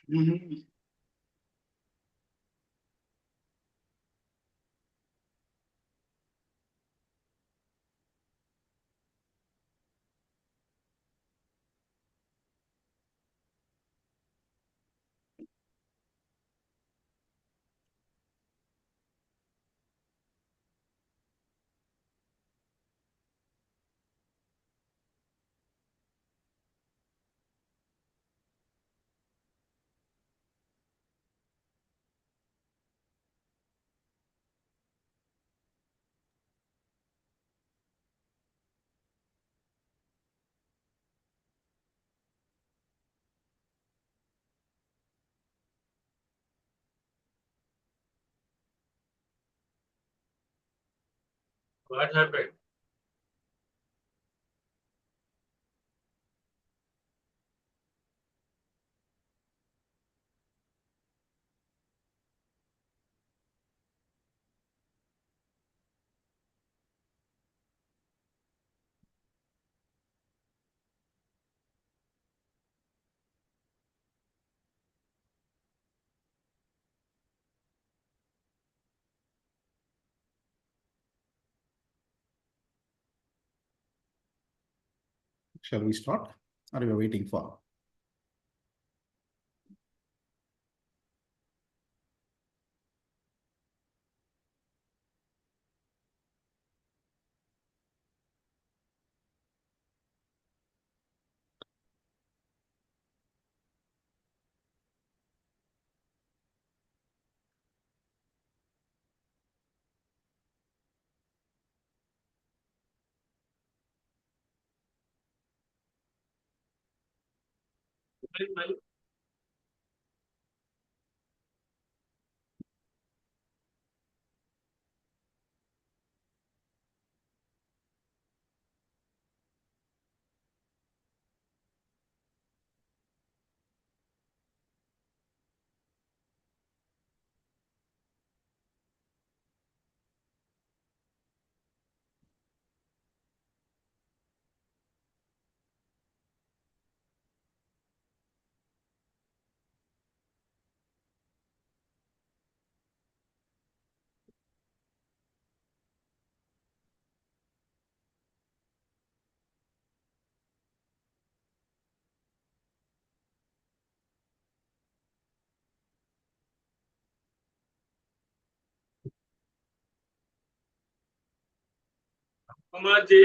Mhm. What happened? Shall we start? Are you waiting for? Kumar ji,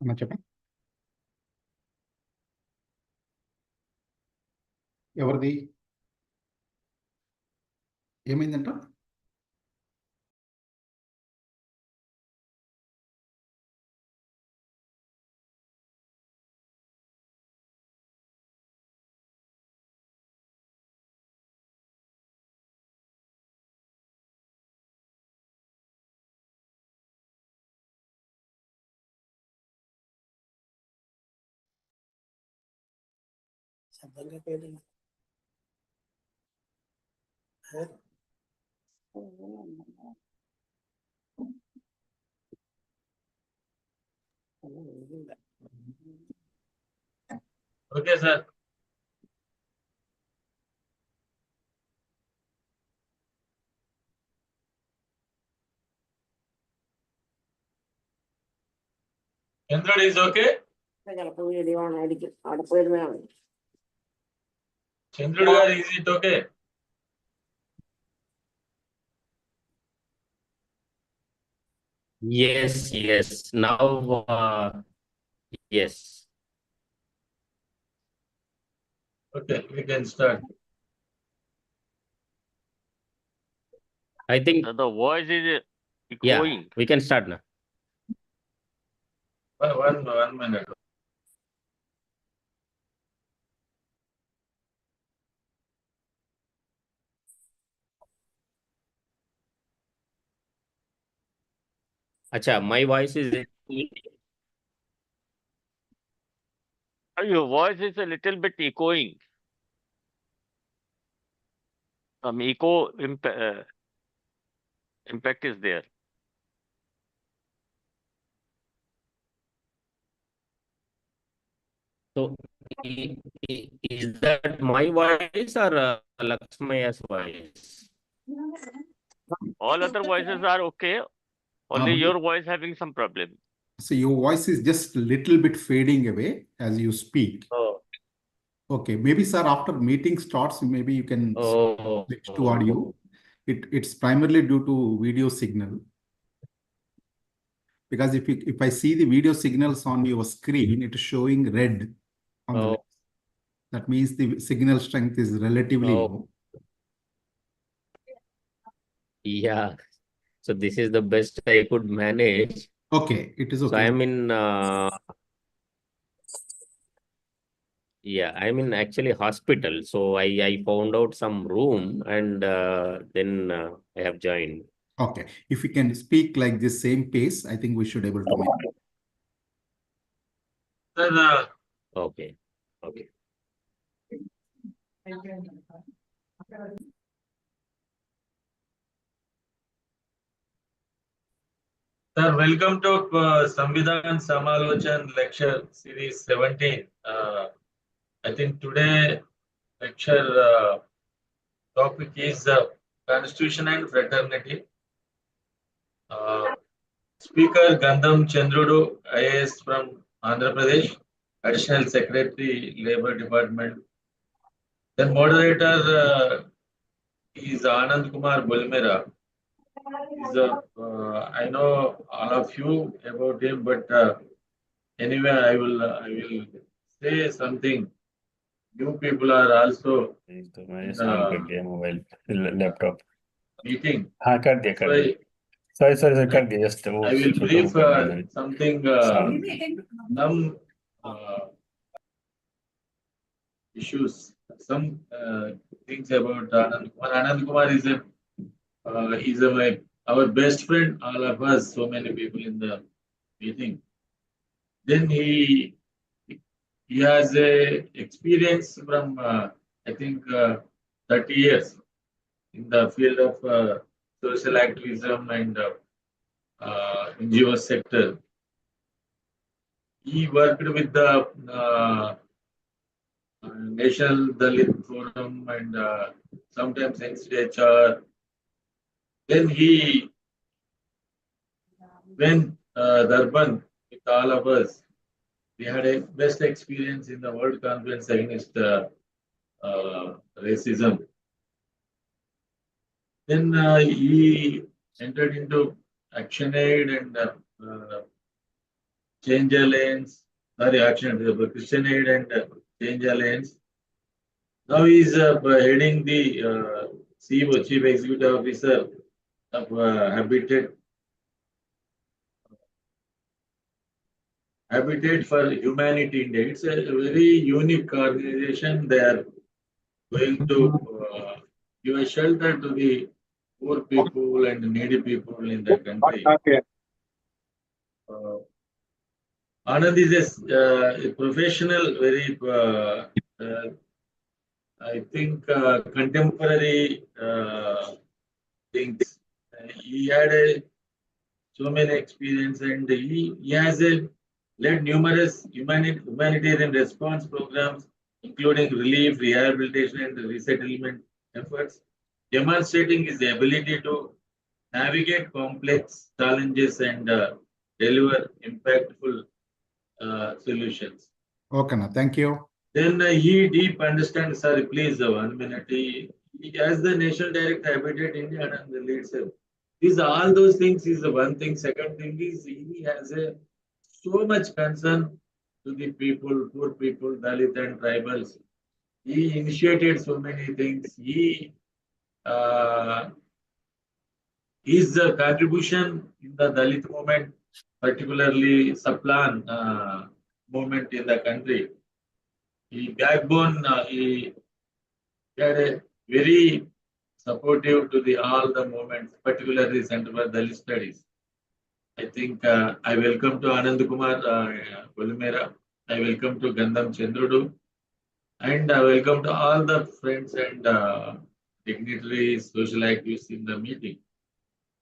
అన్న చెప్పండి. ఎవరిది? ఏమైందంట? Okay, sir. Chandra is okay? Chandra, is it okay? Yes, yes. Now, yes. Okay, we can start. I think, The voice is yeah, echoing. we can start now. One minute. Acha, my voice is. Your voice is a little bit echoing. Some echo impact is there. So, is that my voice or Lakshmaya's voice? All other voices are okay. Only your voice having some problem. So your voice is just a little bit fading away as you speak. Oh, Okay, maybe sir, after meeting starts, maybe you can oh, switch to audio. It's primarily due to video signal. Because if I see the video signals on your screen, it is showing red on the oh, left. That means the signal strength is relatively oh. low. Yeah. So this is the best I could manage. Okay, it is So okay. I'm in, yeah, I'm in actually hospital. So I found out some room and then I have joined. Okay, if we can speak like this same pace, I think we should able to make. Sir, Okay. Okay. sir, welcome to Samvidhan Samalochan Lecture Series 17. I think today lecture topic is Constitution and Fraternity. Speaker Gandham Chandrudu, IAS from Andhra Pradesh, Additional Secretary, Labor Department. Then moderator is Anand Kumar Bulmera. I know all of you about him, but anyway, I will say something. You people are also मैंने शाम कर दिया mobile laptop meeting. हाँ कर दिया That's why sorry sorry sir कर दिया just वो I will छोटू brief को कर दिया something, some issues, some things about Anand Kumar. Anand Kumar is like our best friend, all of us, so many people in the meeting. Then he has a experience from I think 30 years in the field of social activism and NGO sector. He worked with the National Dalit Forum and sometimes NCHR. Then he went Durban with all of us. We had a best experience in the World Conference against racism. Then he entered into Action Aid and Change Alliance. Sorry, Action Aid, Christian Aid and Change Alliance. Now he is heading the CEO, Chief Executive Officer of Habitat for Humanity India. It's a very unique organization. They are going to give a shelter to the poor people and needy people in the country. Anand is a professional, very I think contemporary things. He had so many experience, and he has led numerous humanitarian response programs, including relief, rehabilitation, and resettlement efforts, demonstrating his ability to navigate complex challenges and deliver impactful solutions. Okay, now thank you. Then he deep understands, sorry, please, 1 minute. He has the national direct habitat India and the leads. These all those things is the one thing. Second thing is he has so much concern to the people, poor people, Dalit and tribals. He initiated so many things. Uh, his contribution in the Dalit movement, particularly Saplan movement in the country, he backbone. He had a very supportive to the all the movements, particularly Center for Dalit Studies. I think I welcome to Anand Kumar Volumera. I welcome to Gandham Chandrudu. And I welcome to all the friends and dignitaries, social activists in the meeting.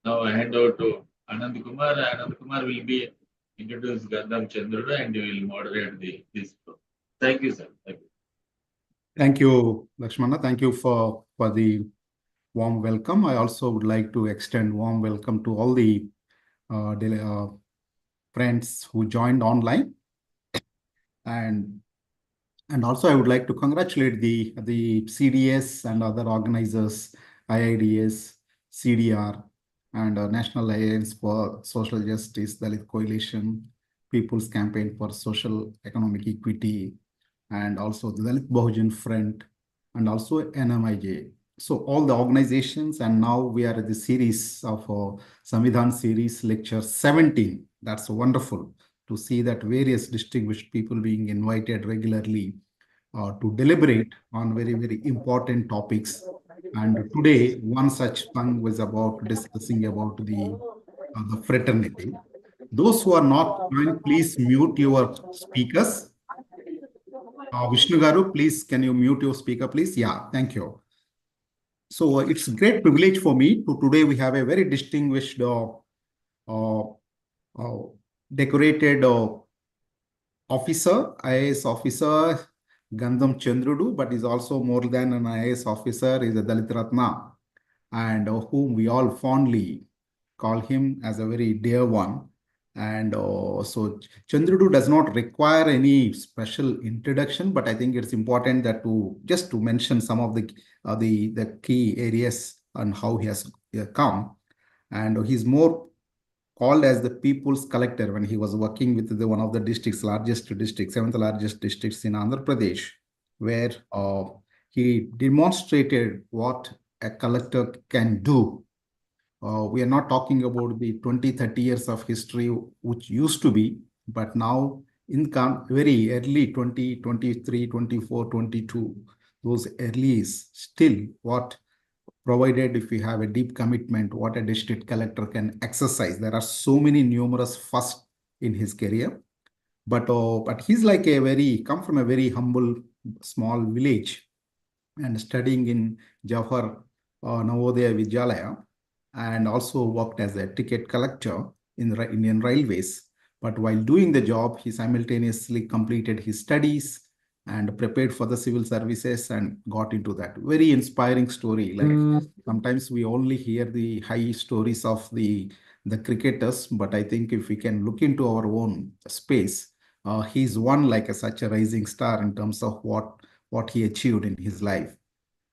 Now I hand over to Anand Kumar. Anand Kumar will be introduced Gandham Chandrudu and he will moderate this program. Thank you, sir. Thank you. Thank you, Lakshmana. Thank you for the warm welcome. I also would like to extend warm welcome to all the friends who joined online. And also I would like to congratulate the CDS and other organizers, IIDS, CDR, and National Alliance for Social Justice, Dalit Coalition, People's Campaign for Social Economic Equity, and also the Dalit Bahujan Front, and also NMIJ. So all the organizations, and now we are at the series of Samvidhan series lecture 17. That's wonderful to see that various distinguished people being invited regularly to deliberate on very, very important topics. And today, one such thing was about discussing about the fraternity. Those who are not joined, please mute your speakers. Vishnu Garu, please, can you mute your speaker, please? Yeah, thank you. So it's a great privilege for me to today we have a very distinguished, decorated officer, IAS officer, Gandham Chandrudu, but is also more than an IAS officer, is a Dalit Ratna, and whom we all fondly call him as a very dear one. And so Chandrudu does not require any special introduction, but I think it's important that just to mention some of the key areas and how he has come. And he's more called as the people's collector when he was working with one of the districts, largest district, 7th largest districts in Andhra Pradesh, where he demonstrated what a collector can do. We are not talking about the 20, 30 years of history, which used to be, but now in very early 20, 23, 24, 22, those early is still what provided if we have a deep commitment, what a district collector can exercise. There are so many numerous firsts in his career, but he's like come from a very humble, small village and studying in Jawahar Navodaya Vidyalaya, and also worked as a ticket collector in the Indian Railways. But while doing the job, he simultaneously completed his studies and prepared for the civil services and got into that. Very inspiring story. Like sometimes we only hear the high stories of the cricketers, but I think if we can look into our own space, he's one like such a rising star in terms of what he achieved in his life.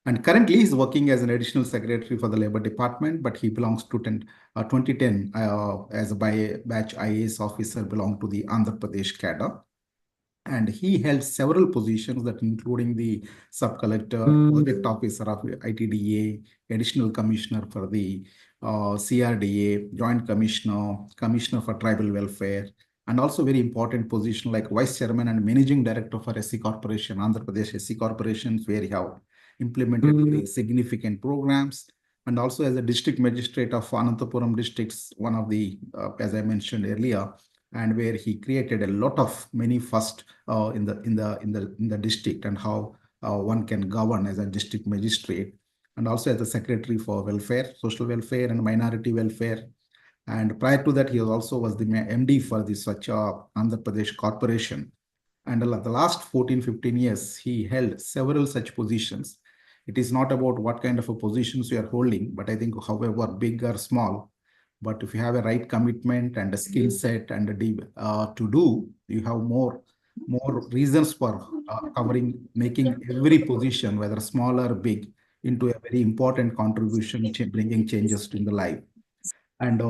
And currently, he's working as an additional secretary for the Labor Department, but he belongs to 2010 as a batch IAS officer, belong to the Andhra Pradesh cadre. And he held several positions that including the sub-collector, project officer of ITDA, additional commissioner for the CRDA, joint commissioner, commissioner for tribal welfare, and also very important position like vice chairman and managing director for SC Corporation, Andhra Pradesh SC Corporation, where he have implemented significant programs, and also as a district magistrate of Anantapuram districts, one of the, as I mentioned earlier, and where he created a lot of many first in the district, and how one can govern as a district magistrate, and also as the secretary for welfare, social welfare and minority welfare. And prior to that, he also was the MD for the Swachha Andhra Pradesh Corporation. And the last 14, 15 years, he held several such positions. It is not about what kind of a positions we are holding, but I think however big or small, but if you have a right commitment and a skill set and to do, you have more reasons for covering, making every position, whether small or big, into a very important contribution, bringing changes in the life. And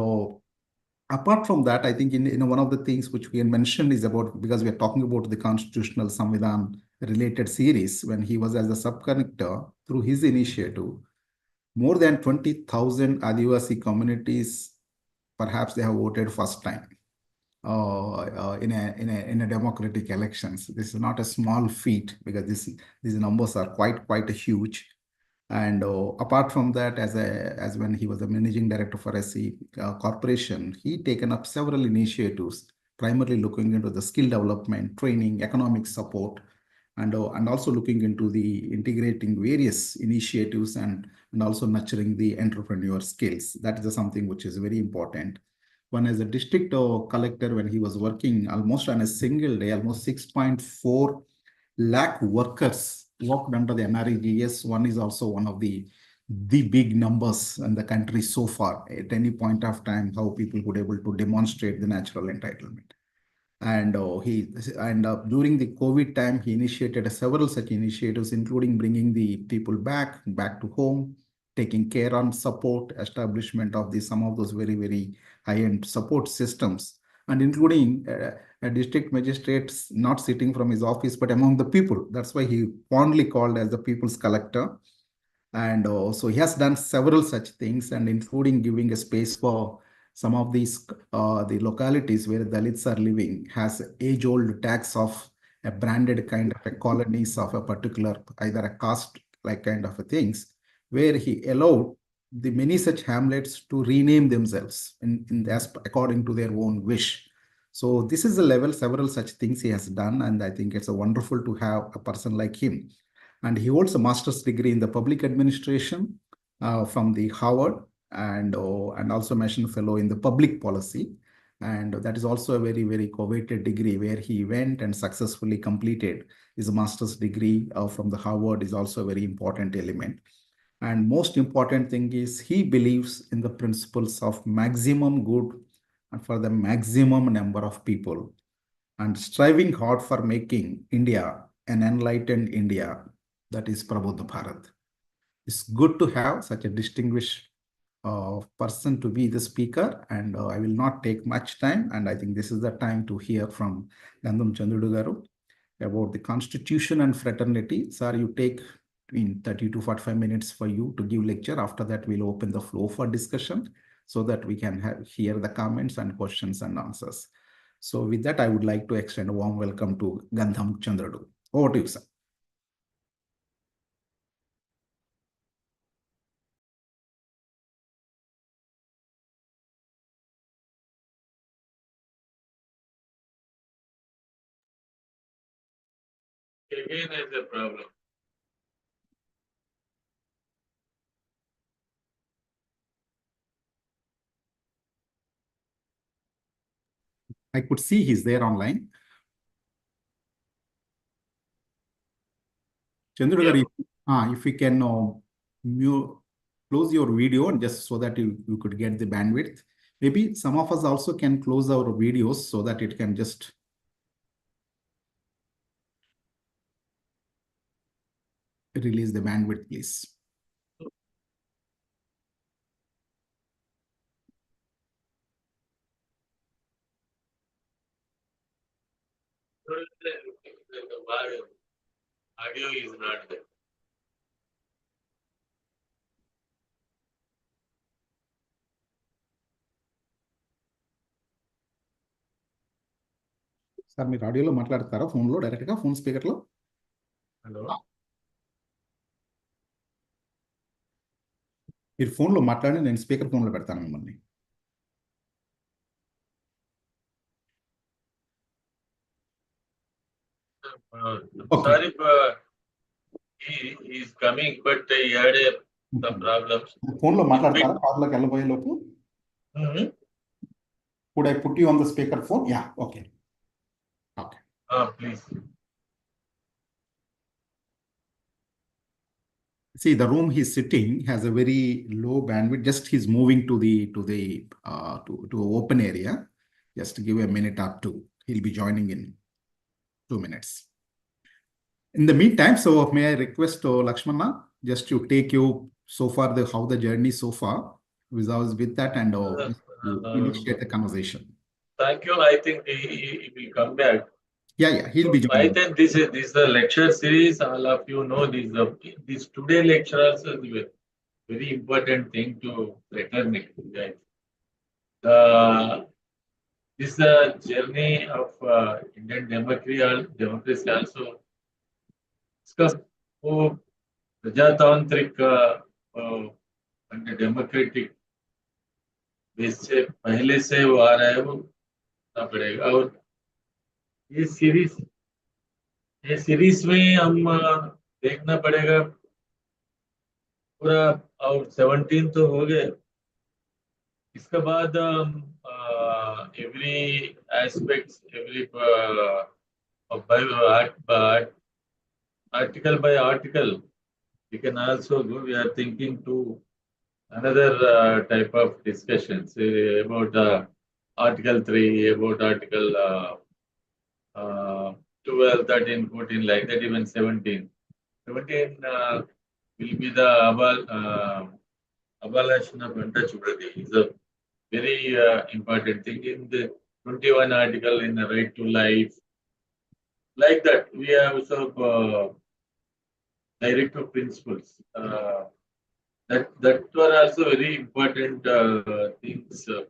apart from that, I think in one of the things which we had mentioned is about, because we are talking about the constitutional Samvidhan related series, when he was as a sub-connector, through his initiative, more than 20,000 Adivasi communities, perhaps they have voted first time in a democratic elections. This is not a small feat, because these numbers are quite huge. And apart from that, as when he was the managing director for SC Corporation, he taken up several initiatives, primarily looking into the skill development, training, economic support, and also looking into the integrating various initiatives and also nurturing the entrepreneur skills. That is something which is very important. One as a district collector, when he was working almost on a single day, almost 6.4 lakh workers worked under the NREGS. One is also one of the big numbers in the country so far. At any point of time, how people would able to demonstrate the natural entitlement. And during the COVID time, he initiated several such initiatives, including bringing the people back to home, taking care and support, establishment of some of those very high-end support systems, and including a district magistrate not sitting from his office, but among the people. That's why he fondly called as the people's collector. And so he has done several such things, and including giving a space for some of these the localities where Dalits are living, has age-old tax of a branded kind of a colonies of a particular, either a caste like kind of a things, where he allowed the many such hamlets to rename themselves according to their own wish. So this is the level, several such things he has done, and I think it's a wonderful to have a person like him. And he holds a master's degree in the public administration from the Harvard, and also Mason Fellow in the public policy. And that is also a very coveted degree, where he went and successfully completed his master's degree from the Harvard is also a very important element. And most important thing is he believes in the principles of maximum good and for the maximum number of people, and striving hard for making India an enlightened India, that is Prabodha Bharat. It's good to have such a distinguished person to be the speaker, and I will not take much time, and I think this is the time to hear from Gandham Chandrudu Garu about the Constitution and Fraternity. Sir, you take in 30 to 45 minutes for you to give lecture. After that, we'll open the floor for discussion so that we can hear the comments and questions and answers. So with that, I would like to extend a warm welcome to Gandham Chandrudu. Over to you, sir. Again, is a problem. I could see he's there online. Chandrudu, if we can close your video, and just so that you could get the bandwidth. Maybe some of us also can close our videos so that it can just release the bandwidth, please. The audio is not there. Sir మీరు ఆడియోలో మాట్లాడతారా ఫోన్లో డైరెక్ట్గా phone స్పీకర్లో? Hello. మీరు ఫోన్లో మాట్లాడి నేను speaker ఫోన్లో పెడతాను మిమ్మల్ని. Sorry, he is coming, but he had some problems. ఫోన్లో In మాట్లాడతారా కార్లోకి వెళ్ళబోయే లోపు? Could I put you on the speaker phone? Yeah, okay. Okay. Please. See, the room he's sitting has a very low bandwidth. Just he's moving to open area. Just give a minute or two. He'll be joining in 2 minutes. In the meantime, so may I request Lakshmana just to take you so far how the journey so far with that and initiate the conversation. Thank you. I think he will come back. Yeah, he'll be joining. I think this is the lecture series. All of you know this today lecture also is a very important thing to fraternity, guys. This is the journey of Indian democracy also. इसका वो प्रजातांत्रिक democratic देश से पहले से वो आ रहा है, वो करना पड़ेगा। और ये सीरीज में हम देखना पड़ेगा पूरा। और 17 तो हो गए, इसके बाद every aspects every article by article we can also go. We are thinking to another type of discussions about article 3, about article 12, 13, 14, like that, even 17 will be the abolition of untouchability. Is a very important thing. In the 21 article in the right to life, like that, we have also directive principles. That were also very important things to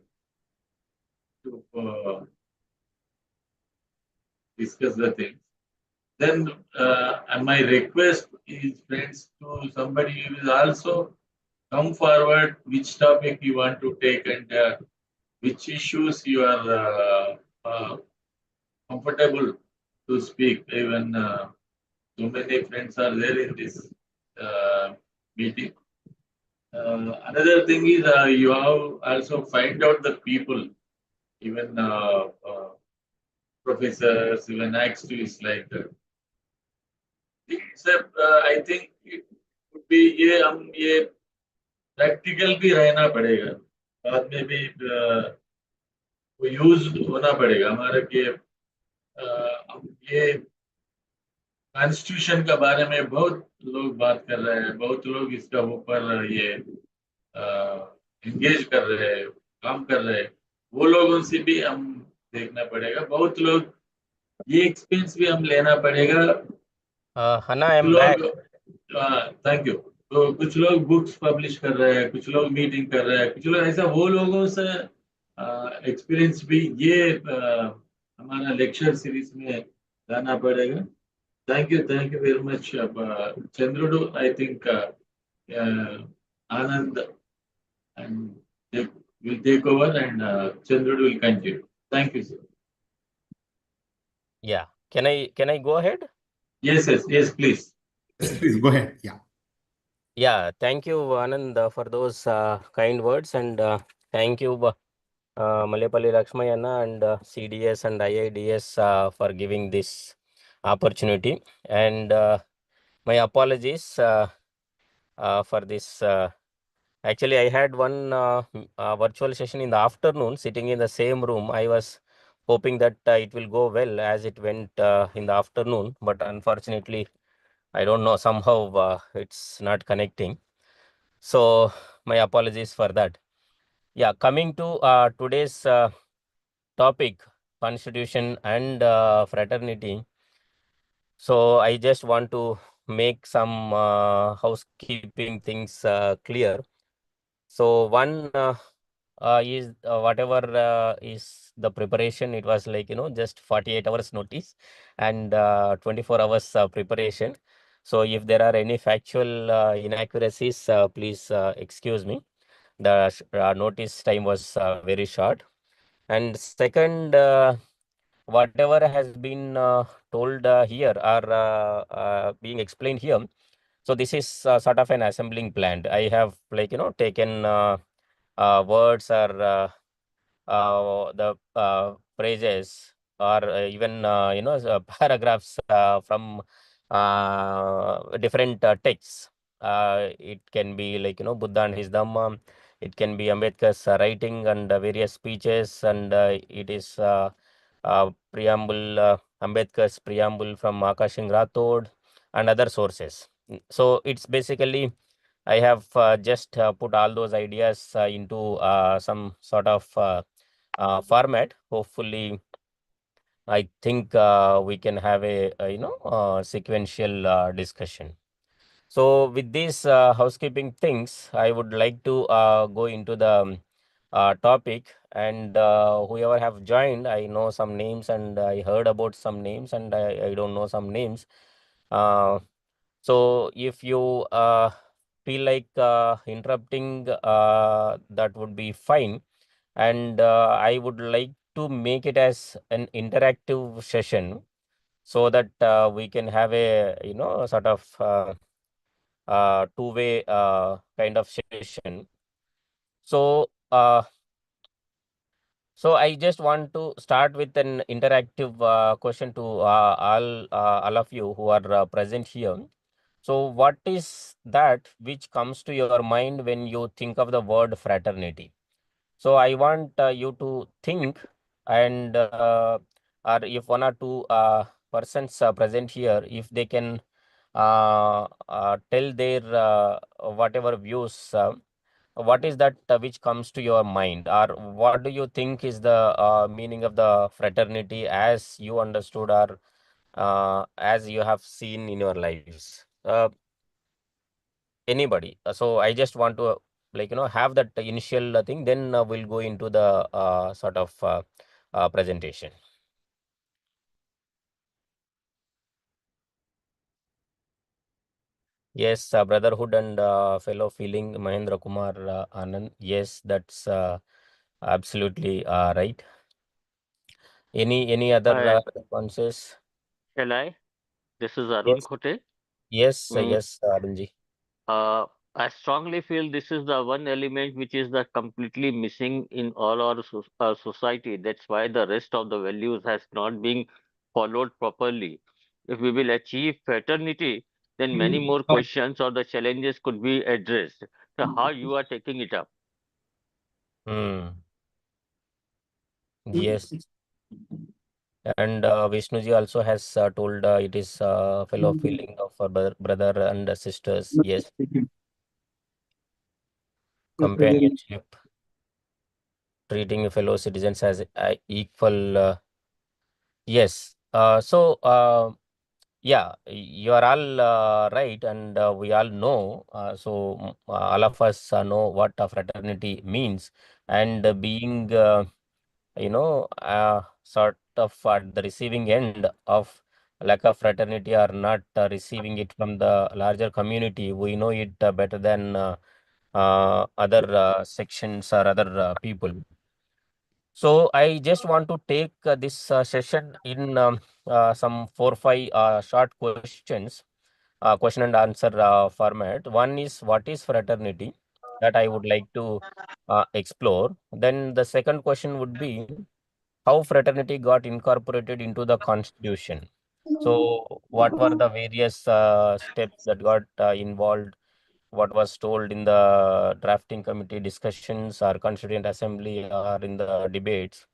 discuss the things. Then my request is, friends, to somebody who will also come forward which topic you want to take and which issues you are comfortable to speak. Even so many friends are there in this meeting. Another thing is you have also find out the people, even professors, even activists like that. Except I think it would be ये practical भी रहना पड़ेगा, बाद में भी वो use होना पड़ेगा हमारा कि हम ये कॉन्स्टिट्यूशन के बारे में बहुत लोग बात कर रहे हैं, बहुत लोग इसका ऊपर ये एंगेज कर रहे हैं, काम कर रहे हैं, वो लोगों से भी हम देखना पड़ेगा। बहुत लोग ये एक्सपीरियंस भी हम लेना पड़ेगा। Hana, I am back. Thank you. तो कुछ लोग बुक्स पब्लिश कर रहे हैं, कुछ लोग मीटिंग कर रहे हैं, कुछ लोग ऐसा, वो लोगों से एक्सपीरियंस भी ये हमारा लेक्चर सीरीज में लाना पड़ेगा। Thank you very much, Chandrudu. I think Anand and will take over and Chandrudu will continue. Thank you, sir. Yeah. Can I go ahead? Yes, please. Please go ahead. Yeah. Yeah. Thank you, Anand, for those kind words, and thank you, Malepalli Lakshmayana and CDS and IIDS for giving this opportunity. And my apologies for this. Actually, I had one virtual session in the afternoon, sitting in the same room. I was hoping that it will go well as it went in the afternoon, but unfortunately, I don't know, somehow it's not connecting. So my apologies for that. Yeah, coming to today's topic, constitution and fraternity. So I just want to make some housekeeping things clear. So one is whatever is the preparation, it was like, just 48 hours notice and 24 hours preparation. So if there are any factual inaccuracies, please excuse me. The notice time was very short. And second, whatever has been told here or being explained here, So this is sort of an assembling plant. I have taken words or the phrases or even paragraphs from different texts. It can be Buddha and his Dhamma. It can be Ambedkar's writing and various speeches, and it is preamble, Ambedkar's preamble from Akash Singh Rathod and other sources. So it's basically I have just put all those ideas into some sort of format. Hopefully, I think we can have a sequential discussion. So with these housekeeping things, I would like to go into the topic, and whoever have joined, I know some names and I heard about some names, and I don't know some names. So if you feel like interrupting, that would be fine. And I would like to make it as an interactive session so that we can have a sort of two-way kind of session. So so I just want to start with an interactive question to all of you who are present here. So what is that which comes to your mind when you think of the word fraternity? So I want you to think, and or if one or two persons present here, if they can tell their whatever views, what is that which comes to your mind, or what do you think is the meaning of the fraternity as you understood, or as you have seen in your lives? Anybody? So I just want to have that initial thing, then we'll go into the sort of presentation. Yes, brotherhood and fellow feeling, Mahendra Kumar Anand. Yes, that's absolutely right. Any other I responses? Shall I? This is Arun Yes, Khote. yes, Mm, yes, Arunji. uh, I strongly feel this is the one element which is the completely missing in all our society. That's why the rest of the values has not been followed properly. If we will achieve fraternity, then many more questions or the challenges could be addressed. So how you are taking it up? Hmm. Yes. And Vishnuji also has told it is fellow feeling of brother and sisters. Yes, companionship, treating fellow citizens as equal. Yes. Yeah, you are all right, and we all know. All of us know what a fraternity means, and being sort of at the receiving end of lack of fraternity, or not receiving it from the larger community, we know it better than other sections or other people. So I just want to take this session in some 4 5 short questions, question and answer format. One is, what is fraternity, that I would like to explore. Then the second question would be, how fraternity got incorporated into the constitution. So what were the various steps that got involved? What was told in the drafting committee discussions or constituent assembly or in the debates?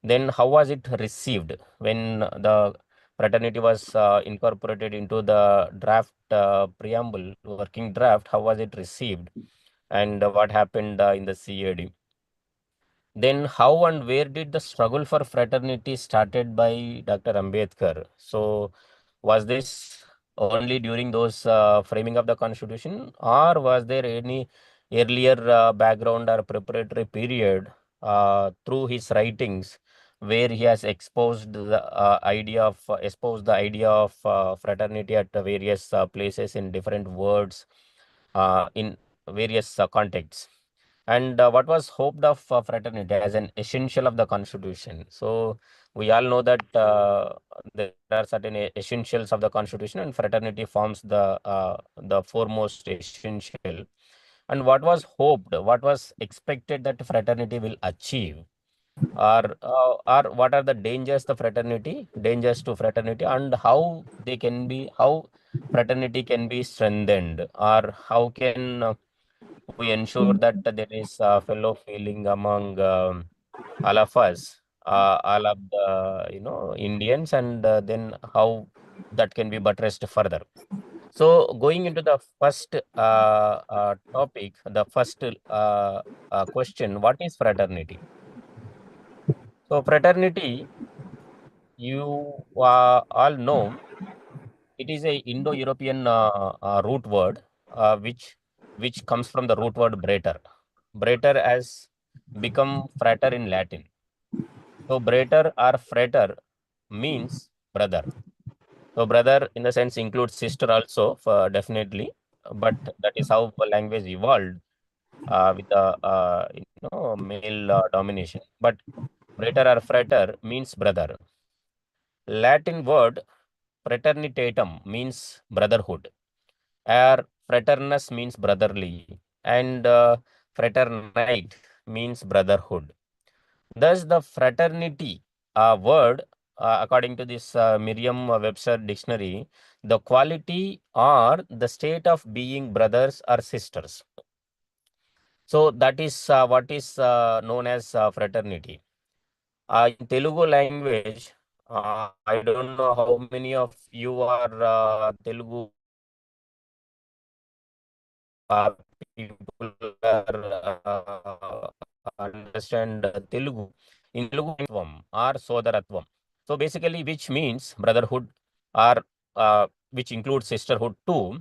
Then how was it received when the fraternity was incorporated into the draft preamble, working draft? How was it received? And what happened in the CAD? Then how and where did the struggle for fraternity started by Dr. Ambedkar? So was this only during those framing of the constitution, or was there any earlier background or preparatory period through his writings where he has exposed the idea of fraternity at various places in different words in various contexts? And what was hoped of fraternity as an essential of the constitution? So we all know that there are certain essentials of the constitution, and fraternity forms the foremost essential. And what was hoped, what was expected that fraternity will achieve, or what are the dangers to fraternity, and how they can be, how fraternity can be strengthened, or how can we ensure that there is fellow feeling among all of us, all of the Indians, and then how that can be buttressed further. So going into the first topic, the first question, what is fraternity? So fraternity, you all know, it is a Indo-European root word, which comes from the root word brater. Brater has become frater in Latin. So brater or frater means brother. So brother in the sense includes sister also, definitely, but that is how the language evolved with the male domination. But brater or frater means brother. Latin word fraternitatem means brotherhood, or fraternus means brotherly, and fraternite means brotherhood. Thus, the fraternity word, according to this Merriam-Webster dictionary, the quality or the state of being brothers or sisters. So that is what is known as fraternity. In Telugu language, I don't know how many of you are Telugu people are understand Telugu. In Telugu, or sodaratvam. So basically, which means brotherhood, or which includes sisterhood too.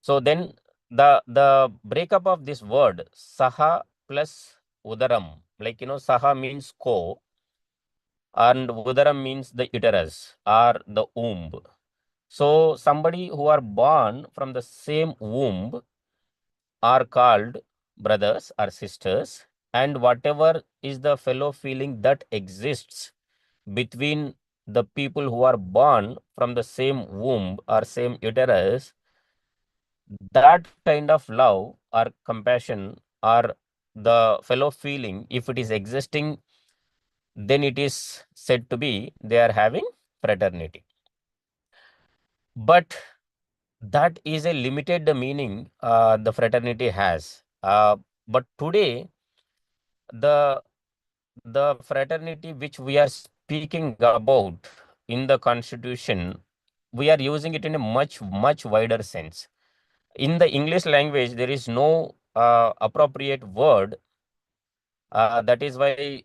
So then the breakup of this word saha plus udaram, like saha means co, and udaram means the uterus or the womb. So somebody who are born from the same womb are called brothers or sisters, and whatever is the fellow feeling that exists between the people who are born from the same womb or same uterus, that kind of love or compassion or the fellow feeling, if it is existing, then it is said to be they are having fraternity. But that is a limited meaning the fraternity has. But today, the fraternity which we are speaking about in the constitution, we are using it in a much wider sense. In the English language, there is no appropriate word. That is why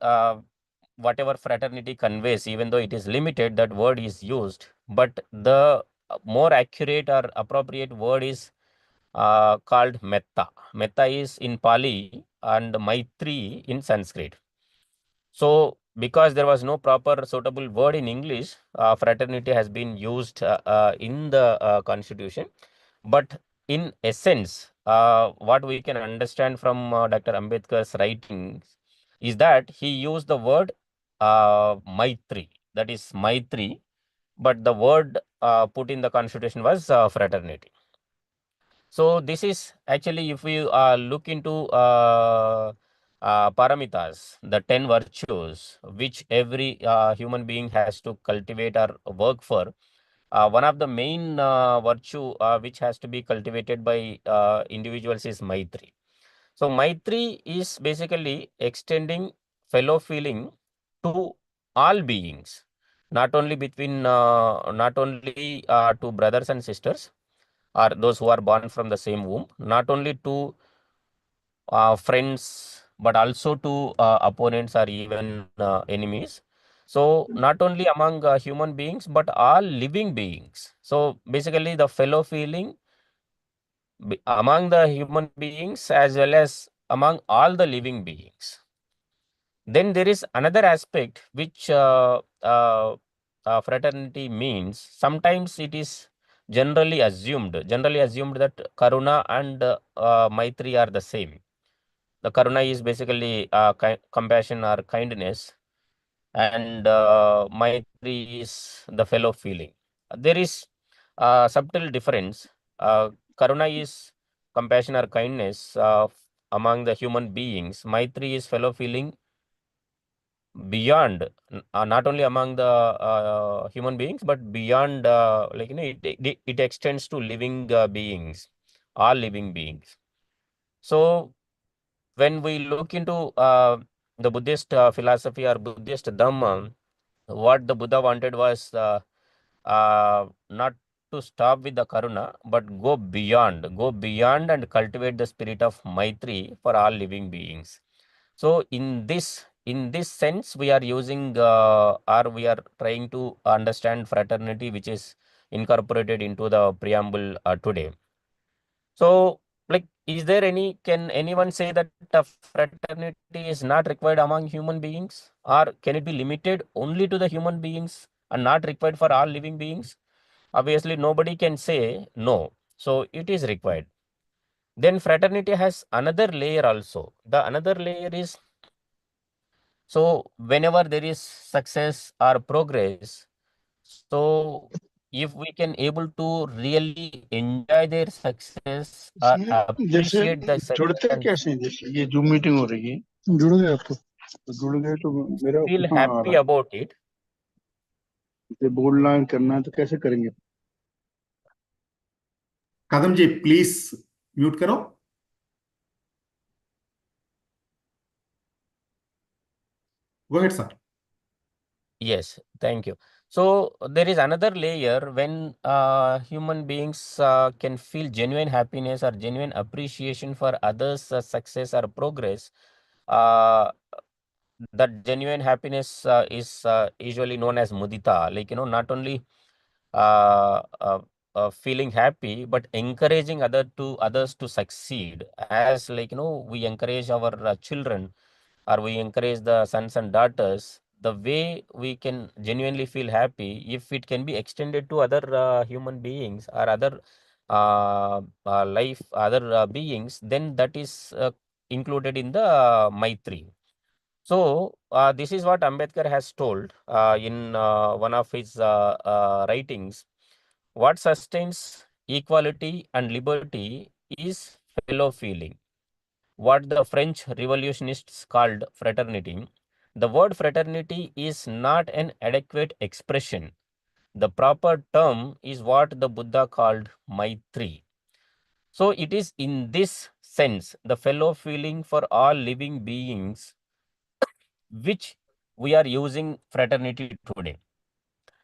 whatever fraternity conveys, even though it is limited, that word is used. But the more accurate or appropriate word is called metta. Metta is in Pali and Maitri in Sanskrit. So, because there was no proper suitable word in English, fraternity has been used in the constitution. But in essence, what we can understand from Dr. Ambedkar's writings is that he used the word Maitri, that is Maitri, but the word put in the constitution was fraternity. So this is actually, if we look into paramitas, the 10 virtues which every human being has to cultivate or work for, one of the main virtue which has to be cultivated by individuals is Maitri. So Maitri is basically extending fellow feeling to all beings, not only to brothers and sisters, or those who are born from the same womb, not only to friends, but also to opponents or even enemies. So not only among human beings, but all living beings. So basically the fellow feeling among the human beings as well as among all the living beings. Then there is another aspect which fraternity means. Sometimes it is generally assumed that Karuna and Maitri are the same. the karuna is basically compassion or kindness, and maitri is the fellow feeling. There is a subtle difference. Karuna is compassion or kindness among the human beings. Maitri is fellow feeling beyond, not only among the human beings, but beyond, it extends to living beings, all living beings. So when we look into the Buddhist philosophy or Buddhist Dhamma, what the Buddha wanted was not to stop with the karuna, but go beyond and cultivate the spirit of maitri for all living beings. So in this sense, we are using or we are trying to understand fraternity, which is incorporated into the preamble today. So, like, is there any, can anyone say that fraternity is not required among human beings? Or can it be limited only to the human beings and not required for all living beings? Obviously, nobody can say no. So, it is required. Then fraternity has another layer also. The another layer is, so whenever there is success or progress, so if we can able to really enjoy their success or इसमें जैसे appreciate the success जुड़ते and कैसे हैं? जैसे ये zoom meeting हो रही है, जुड़ गए आप तो जुड़ गए तो मेरा feel कितना आ happy रहा about it, है? ये बोलना करना है तो कैसे करेंगे? कदम जी प्लीज म्यूट करो. Go ahead, sir. yes, thank you. So there is another layer when human beings can feel genuine happiness or genuine appreciation for others' success or progress. Uh, that genuine happiness is usually known as mudita, like, not only uh, uh, feeling happy, but encouraging others to succeed, as, like, we encourage our children, or we encourage the sons and daughters. The way we can genuinely feel happy, if it can be extended to other human beings or other other beings, then that is included in the maitri. So this is what Ambedkar has told in one of his writings. What sustains equality and liberty is fellow feeling. What the French revolutionists called fraternity. The word fraternity is not an adequate expression. The proper term is what the Buddha called Maitri. So it is in this sense, the fellow feeling for all living beings, which we are using fraternity today.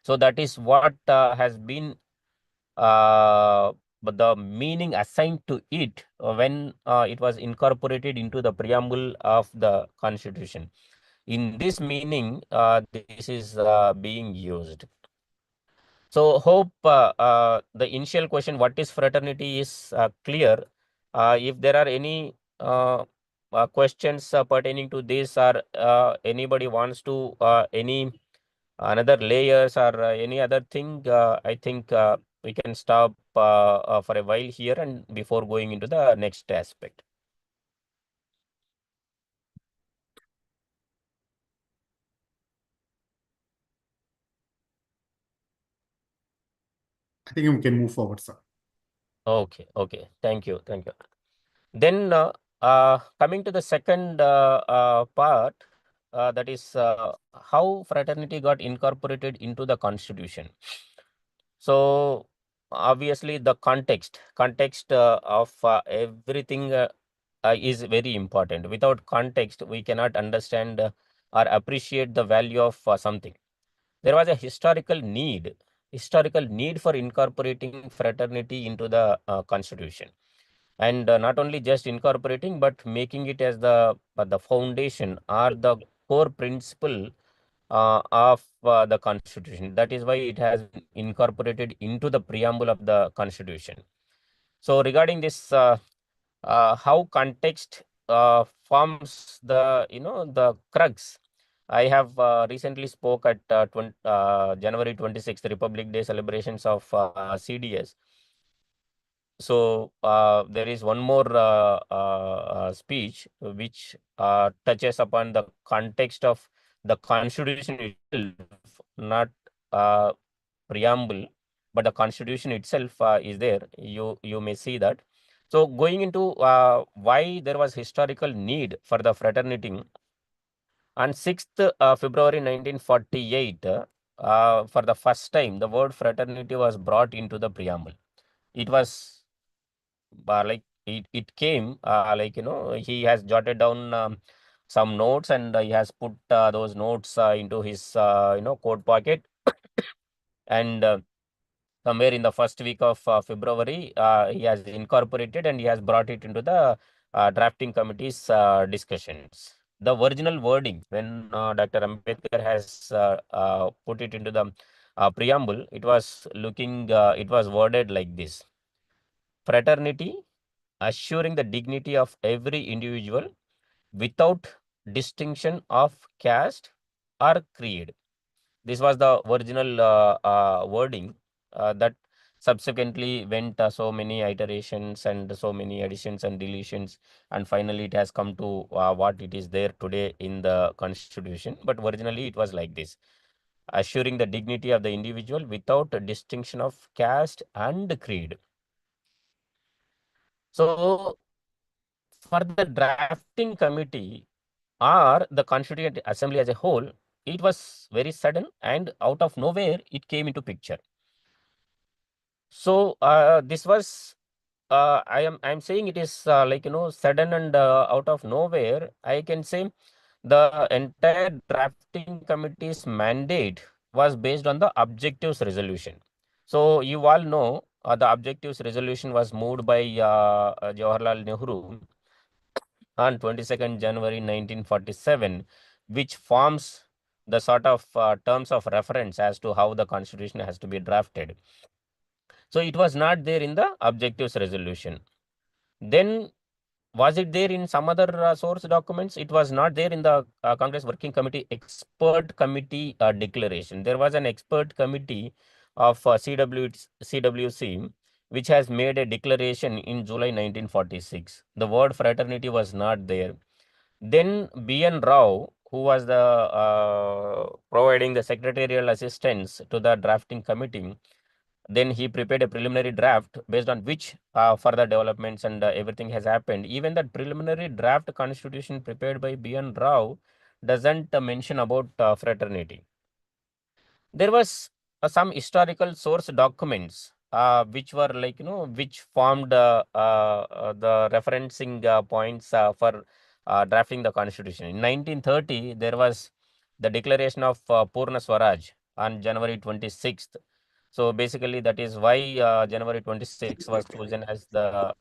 So that is what has been but the meaning assigned to it when it was incorporated into the preamble of the constitution. In this meaning, this is being used. So hope the initial question, what is fraternity, is clear. If there are any questions pertaining to this, or anybody wants to any another layers or any other thing, I think we can stop for a while here and before going into the next aspect. I think we can move forward, sir. Okay, okay. Thank you. Thank you. Then coming to the second part, that is how fraternity got incorporated into the constitution. So obviously the context of everything is very important. Without context, we cannot understand or appreciate the value of something. There was a historical need for incorporating fraternity into the constitution, and not only just incorporating, but making it as the foundation or the core principle of the constitution. That is why it has been incorporated into the preamble of the constitution. So regarding this, how context forms the, the crux. I have recently spoke at January 26th, Republic Day celebrations of CDS. So there is one more speech which touches upon the context of the constitution itself, not preamble, but the constitution itself is there. You may see that. So going into why there was historical need for the fraternity, on 6th February 1948, for the first time, the word fraternity was brought into the preamble. It was like it came he has jotted down some notes, and he has put those notes into his coat pocket. And somewhere in the first week of February, he has incorporated and he has brought it into the drafting committee's discussions. The original wording, when Dr. Ambedkar has put it into the preamble, it was it was worded like this: fraternity, assuring the dignity of every individual without distinction of caste or creed. This was the original wording that subsequently went so many iterations and so many additions and deletions, and finally it has come to what it is there today in the constitution. But originally it was like this: assuring the dignity of the individual without a distinction of caste and creed. So for the drafting committee or the Constituent Assembly as a whole, it was very sudden and out of nowhere it came into picture. So this was I'm saying it is sudden and out of nowhere. I can say the entire drafting committee's mandate was based on the objectives resolution. So you all know the objectives resolution was moved by Jawaharlal Nehru on 22nd January 1947, which forms the sort of terms of reference as to how the constitution has to be drafted. So it was not there in the objectives resolution. Then was it there in some other source documents? It was not there in the Congress Working Committee Expert Committee declaration. There was an expert committee of CWC which has made a declaration in July 1946. The word fraternity was not there. Then B.N. Rao, who was the providing the secretarial assistance to the drafting committee, then he prepared a preliminary draft based on which further developments and everything has happened. Even that preliminary draft constitution prepared by B.N. Rao doesn't mention about fraternity. There was some historical source documents which were which formed the referencing points for drafting the constitution. In 1930, there was the declaration of Purna Swaraj on January 26th. So basically, that is why January 26th was chosen as the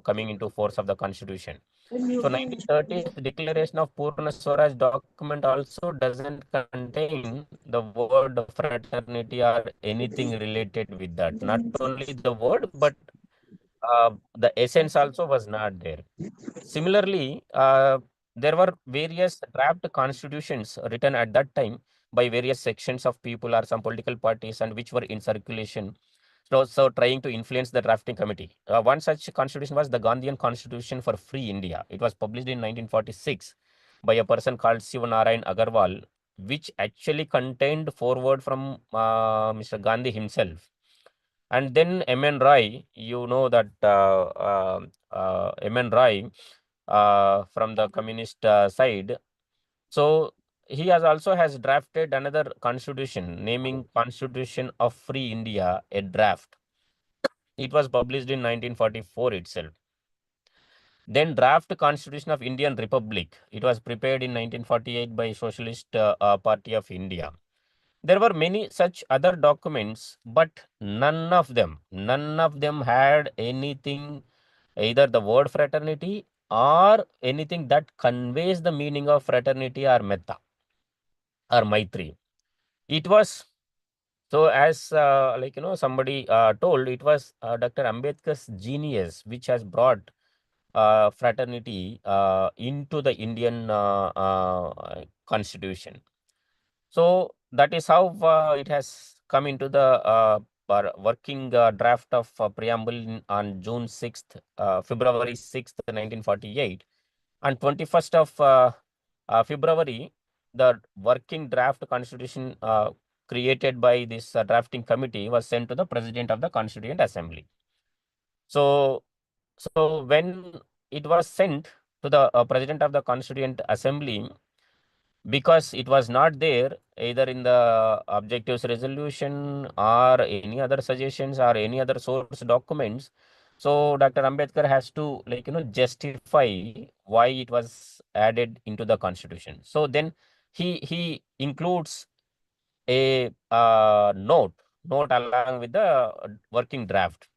coming into force of the constitution. So 1930's declaration of Purna Swaraj document also doesn't contain the word fraternity or anything related with that. Not only the word, but the essence also was not there. Similarly, there were various draft constitutions written at that time by various sections of people or some political parties, and which were in circulation. So trying to influence the drafting committee. One such constitution was the Gandhian Constitution for Free India. It was published in 1946 by a person called Sivanarayan Agarwal, which actually contained foreword from Mr. Gandhi himself. And then M.N. Rai, you know that M.N. Rai from the communist side. So he has also has drafted another constitution naming Constitution of Free India, a draft. It was published in 1944 itself. Then draft Constitution of Indian Republic. It was prepared in 1948 by Socialist Party of India. There were many such other documents, but none of them had anything, either the word fraternity or anything that conveys the meaning of fraternity or metta or maitri. It was so, as somebody told, it was Dr. Ambedkar's genius which has brought fraternity into the Indian constitution. So that is how it has come into the working draft of preamble on February 6th, 1948. On 21st of February, the working draft constitution created by this drafting committee was sent to the President of the Constituent Assembly. So when it was sent to the President of the Constituent Assembly, because it was not there either in the objectives resolution or any other suggestions or any other source documents, so Dr. Ambedkar has to justify why it was added into the constitution. So then he includes a note along with the working draft.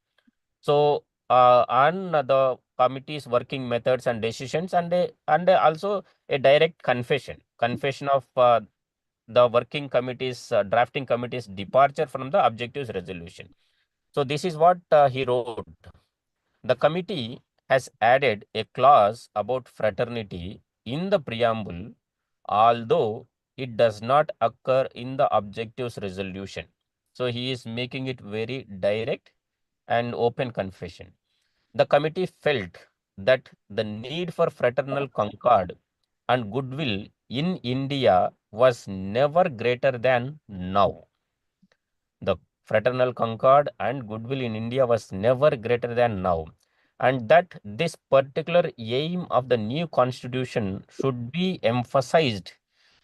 So on the committee's working methods and decisions, and also a direct confession of the working committee's drafting committee's departure from the objectives resolution. So this is what he wrote. The committee has added a clause about fraternity in the preamble, although it does not occur in the objectives resolution. So he is making it very direct and open confession. The committee felt that the need for fraternal concord and goodwill in India was never greater than now. The fraternal concord and goodwill in India was never greater than now, and that this particular aim of the new constitution should be emphasized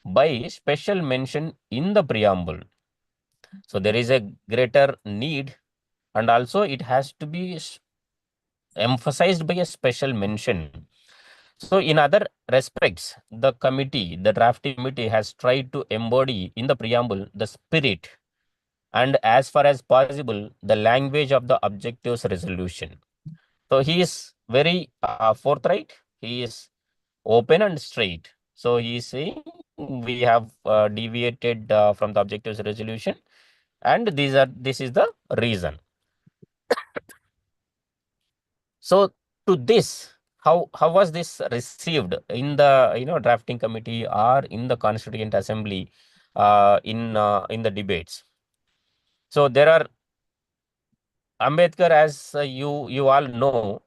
by special mention in the preamble. So there is a greater need, and also it has to be emphasized by a special mention. So in other respects, the drafting committee has tried to embody in the preamble the spirit and as far as possible the language of the objectives resolution. So he is very forthright, he is open and straight. So he is saying we have deviated from the objectives resolution, and this is the reason. So to this, how was this received in the drafting committee or in the Constituent Assembly in the debates? So there are Ambedkar, as you all know,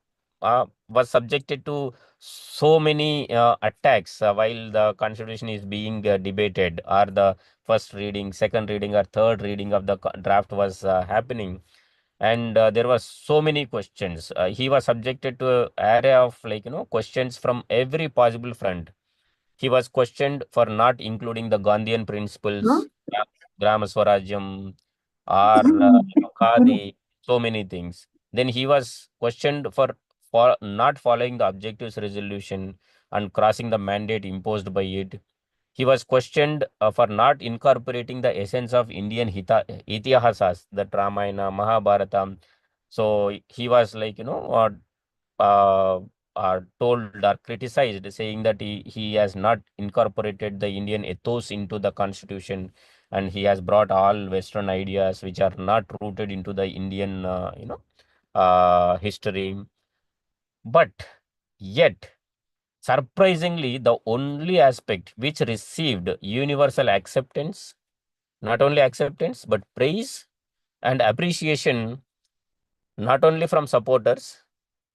was subjected to so many attacks while the constitution is being debated, or the first reading, second reading, or third reading of the draft was happening, and there was so many questions. He was subjected to an array of questions from every possible front. He was questioned for not including the Gandhian principles, Grama Swarajyam, or Khadi, so many things. Then he was questioned for not following the objectives resolution and crossing the mandate imposed by it. He was questioned for not incorporating the essence of Indian itihasas, the Ramayana, Mahabharata. So he was uh, told or criticized, saying that he has not incorporated the Indian ethos into the constitution, and he has brought all Western ideas which are not rooted into the Indian, history. But yet, surprisingly, the only aspect which received universal acceptance, not only acceptance, but praise and appreciation, not only from supporters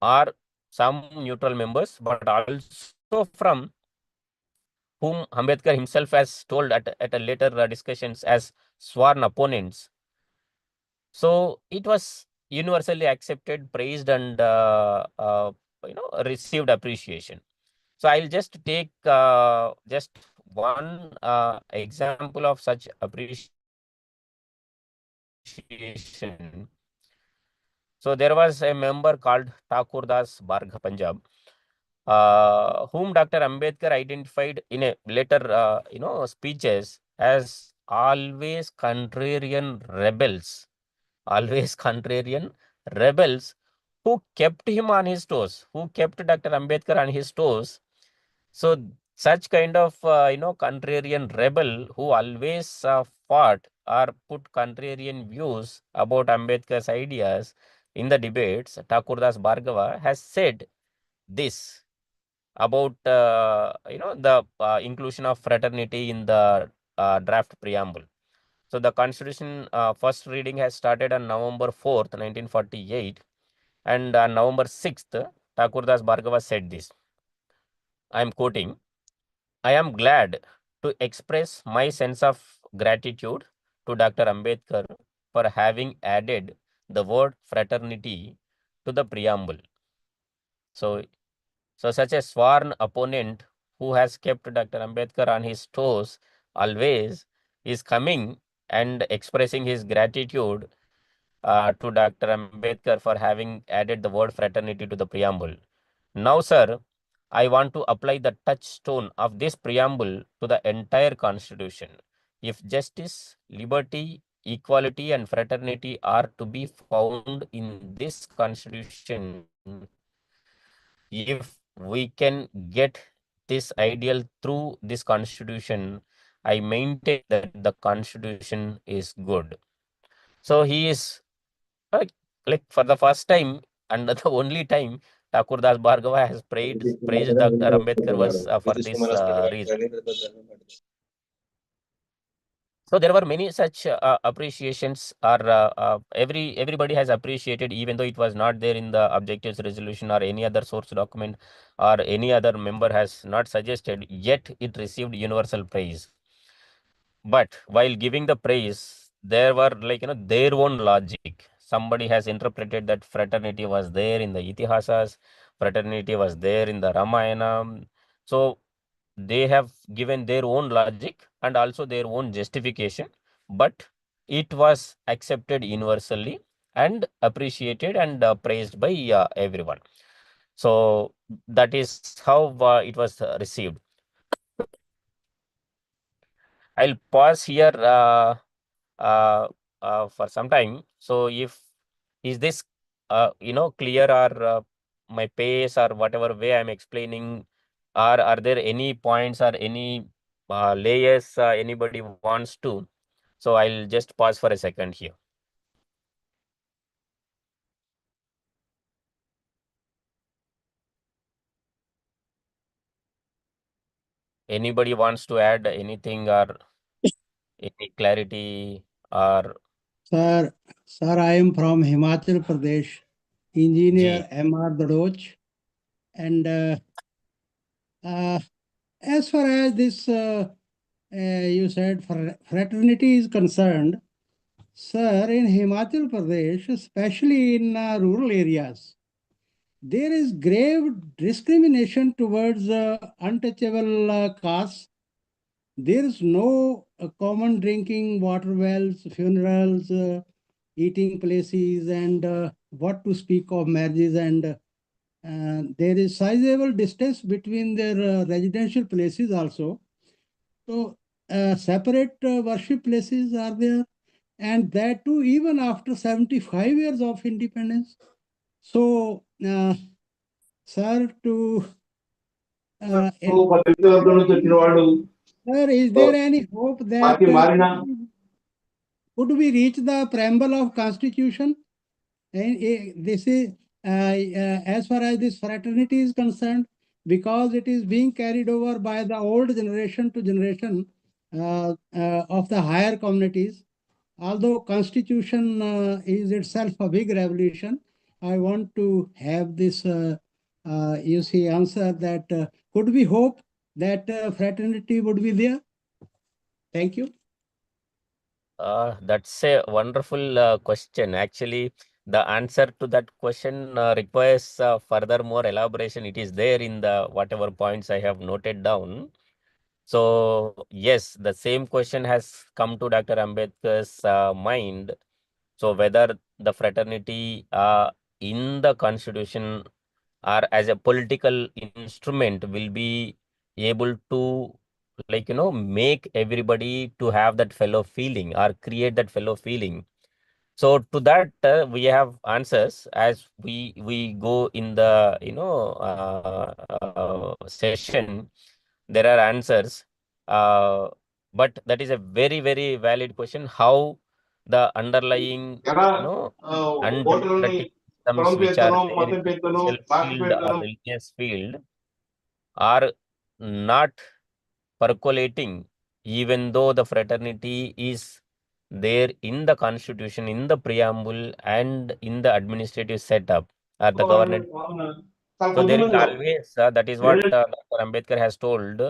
or some neutral members, but also from whom Ambedkar himself has told at a later discussions as sworn opponents. So it was universally accepted, praised, and received appreciation. So I'll just take just one example of such appreciation. So there was a member called Thakurdas Bhargava Punjab, whom Dr. Ambedkar identified in a later speeches as always contrarian rebels who kept him on his toes, who kept Dr. Ambedkar on his toes. So such kind of contrarian rebel who always fought or put contrarian views about Ambedkar's ideas in the debates, Thakurdas Bhargava has said this about the inclusion of fraternity in the draft preamble. So the constitution first reading has started on November 4th, 1948, and on November 6th, Thakurdas Bhargava said this. I am quoting, I am glad to express my sense of gratitude to Dr. Ambedkar for having added the word fraternity to the preamble. So such a sworn opponent who has kept Dr. Ambedkar on his toes always is coming and expressing his gratitude to Dr. Ambedkar for having added the word fraternity to the preamble. Now, sir, I want to apply the touchstone of this preamble to the entire constitution. If justice, liberty, equality, and fraternity are to be found in this constitution, if we can get this ideal through this constitution, I maintain that the constitution is good. So he is like for the first time and the only time Thakur Das Bhargava has praised Dr. Ambedkar was for this reason. So there were many such appreciations, or everybody has appreciated, even though it was not there in the objectives resolution or any other source document, or any other member has not suggested, yet it received universal praise. But while giving the praise, there were their own logic. Somebody has interpreted that fraternity was there in the Itihasas, fraternity was there in the Ramayana. So they have given their own logic and also their own justification, but it was accepted universally and appreciated and praised by everyone. So that is how it was received. I'll pause here for some time. So if is this clear, or my pace or whatever way I'm explaining, or are there any points or any layers anybody wants to? So I'll just pause for a second here. Anybody wants to add anything or any clarity or? Sir, I am from Himachal Pradesh, engineer M.R. Dadoj. And as far as this, you said fraternity is concerned, sir, in Himachal Pradesh, especially in rural areas, there is grave discrimination towards untouchable castes. There is no common drinking water wells, funerals, eating places, and what to speak of marriages. And there is sizable distance between their residential places also. So separate worship places are there, and that too even after 75 years of independence. So, sir, sir, is there any hope that could we reach the preamble of Constitution? And this is as far as this fraternity is concerned, because it is being carried over by the old generation to generation of the higher communities. Although Constitution is itself a big revolution, I want to have this, answer that could we hope that fraternity would be there? Thank you. That's a wonderful question. Actually, the answer to that question requires further more elaboration. It is there in the whatever points I have noted down. So yes, the same question has come to Dr. Ambedkar's mind. So whether the fraternity in the constitution or as a political instrument will be able to make everybody to have that fellow feeling or create that fellow feeling. So to that we have answers as we go in the session. There are answers, but that is a very very valid question. How the underlying undemocratic systems which are there in the social field or religious field are not percolating, even though the fraternity is there in the constitution, in the preamble, and in the administrative setup or the governance. So there is always, that is what Dr. Ambedkar has told,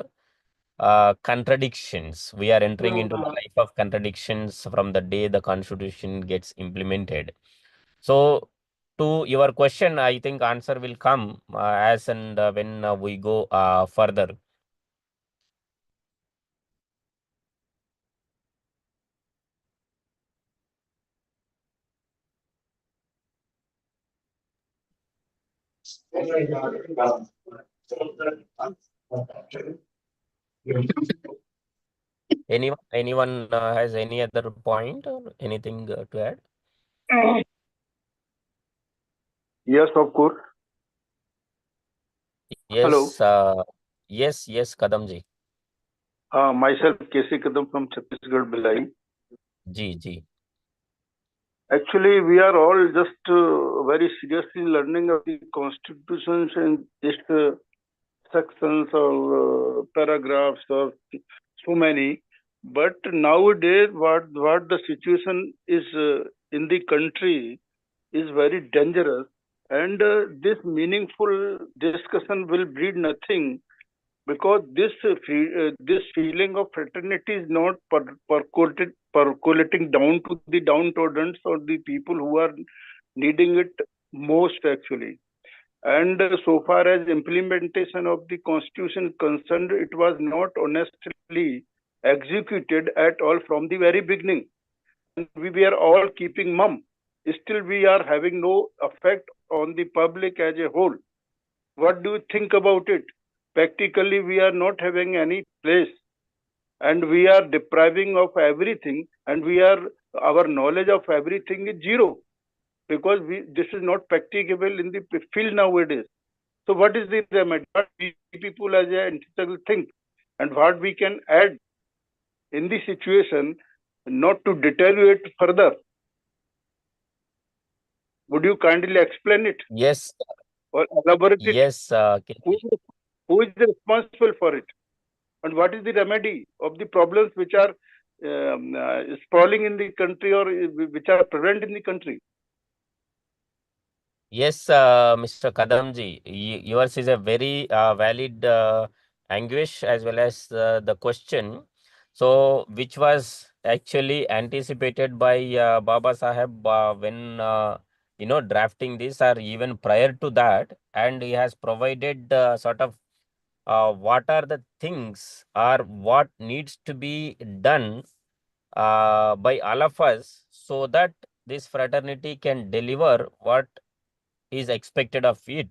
contradictions. We are entering into the life of contradictions from the day the constitution gets implemented. So to your question, I think answer will come as and when we go further. Anyone has any other point or anything to add? Yes, of course. Yes. Hello. Yes, Kadamji. Myself, KC Kadam from Chhattisgarh, Bhilai. Ji. Actually, we are all just very seriously learning of the constitutions and just sections or paragraphs or so many. But nowadays, what the situation is in the country is very dangerous, and this meaningful discussion will breed nothing, because this feeling of fraternity is not percolating down to the downtrodden or the people who are needing it most actually. And so far as implementation of the constitution concerned, it was not honestly executed at all from the very beginning. And we were all keeping mum. Still, we are having no effect on the public as a whole. What do you think about it? Practically, we are not having any place, and we are depriving of everything, and our knowledge of everything is zero, because this is not practicable in the field nowadays. So what is the remedy? What we people as an integral think, and what we can add in the situation not to deteriorate further? Would you kindly explain it? Yes. Or elaborate it? Yes. Who is responsible for it? And what is the remedy of the problems which are sprawling in the country or which are present in the country? Yes, Mr. Kadamji, yours is a very valid anguish as well as the question. So, which was actually anticipated by Baba Saheb when drafting this, or even prior to that, and he has provided sort of what are the things or what needs to be done by all of us, so that this fraternity can deliver what is expected of it.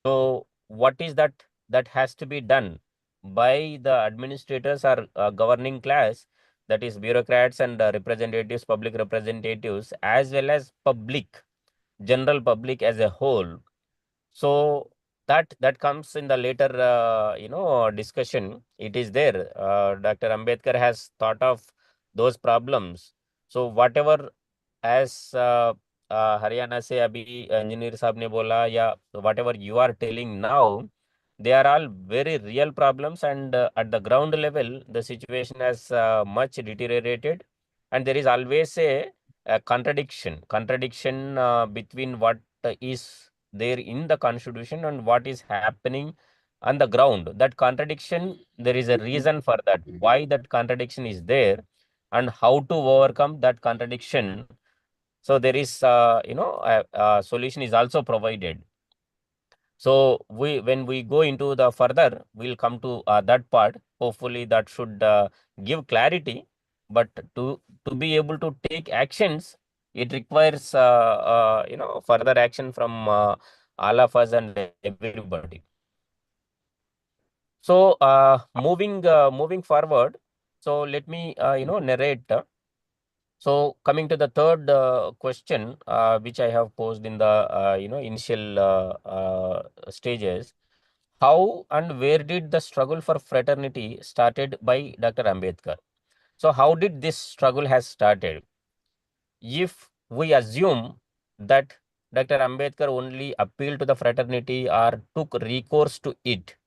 So what is that has to be done by the administrators or governing class, that is bureaucrats and representatives, public representatives, as well as public, general public as a whole. So that comes in the later discussion. It is there. Dr. Ambedkar has thought of those problems. So whatever, as Haryana से अभी engineer साहब ने बोला, या whatever you are telling now, they are all very real problems, and at the ground level the situation has much deteriorated, and there is always a contradiction between what is there in the constitution and what is happening on the ground. That contradiction, there is a reason for that, why that contradiction is there, and how to overcome that contradiction. So there is a solution is also provided. So when we go into the further, we'll come to that part. Hopefully that should give clarity. But to be able to take actions, it requires further action from all of us and everybody. So moving forward, so let me narrate. So coming to the third question, which I have posed in the initial stages, how and where did the struggle for fraternity started by Dr. Ambedkar? So how did this struggle has started? If we assume that Dr. Ambedkar only appealed to the fraternity or took recourse to it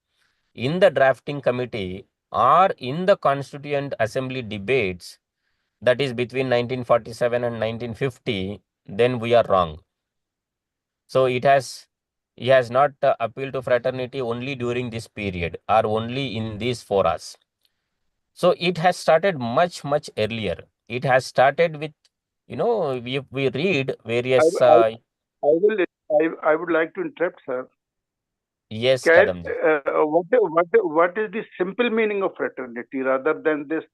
in the drafting committee or in the Constituent Assembly debates, that is between 1947 and 1950, then we are wrong. So he has not appealed to fraternity only during this period or only in these forums. So it has started much earlier. It has started with, we read I, various. I, I will. I would like to interrupt, sir. Yes, Can Kadamji. what is the simple meaning of fraternity rather than this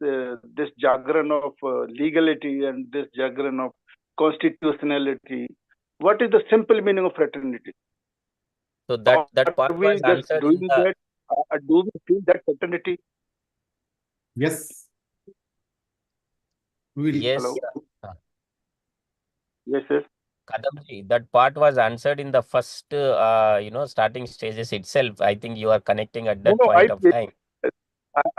jargon of legality and this jargon of constitutionality? What is the simple meaning of fraternity? So that Are part we was just answered in doing the that? Do we feel that fraternity? Yes, we will. yes, Hello. uh, Yes, yes. Kadamji. That part was answered in the first, starting stages itself. I think you are connecting at No, that no. point of time.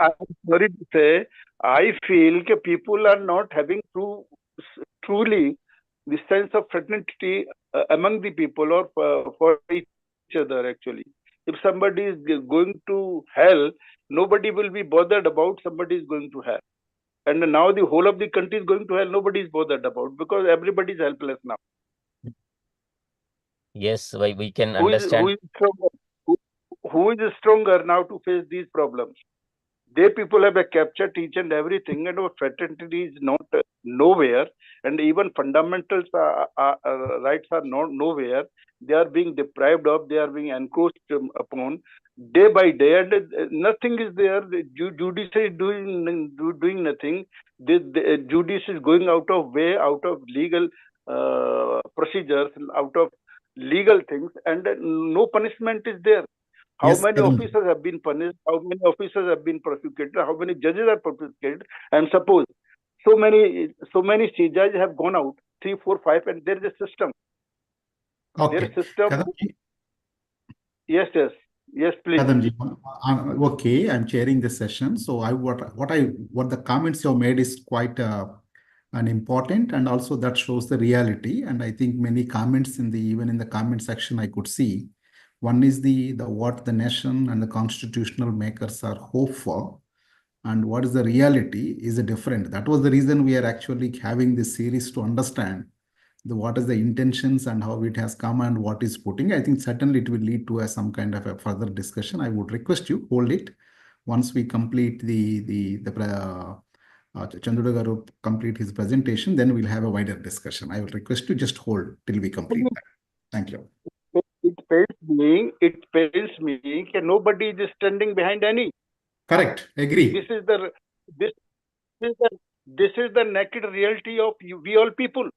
I'm sorry to say, I feel that people are not having truly the sense of fraternity among the people or for each other, actually. If somebody is going to hell, nobody will be bothered about somebody is going to hell. And now the whole of the country is going to hell, nobody is bothered about because everybody is helpless now. Yes, we can Who understand. is stronger? Who is stronger now to face these problems? They people have captured each and everything, and our fraternity is not nowhere, and even fundamentals rights are not nowhere. They are being deprived of, they are being encroached upon day by day, and nothing is there. The judiciary is doing nothing. The judiciary is going out of way, out of legal procedures, out of legal things, and no punishment is there. How Yes, many Kadamji. officers have been punished? How many officers have been prosecuted? How many judges are prosecuted? And suppose so many judges have gone out, 3, 4, 5, and there is a system. There is Okay, a system. Kadamji. Yes, yes, yes, please. Kadamji, okay, I'm chairing this session. So what the comments you have made is quite an important, and also that shows the reality. And I think many comments even in the comment section I could see. One is the what the nation and the constitutional makers are hopeful, and what is the reality is different. That was the reason we are actually having this series to understand what is the intentions and how it has come and what is putting. I think certainly it will lead to some kind of a further discussion. I would request you hold it once we complete Chandra Garu complete his presentation, then we'll have a wider discussion. I will request you just hold till we complete that. Thank you. It pains me that nobody is standing behind any. Correct. Agree. This is the naked reality of we all people.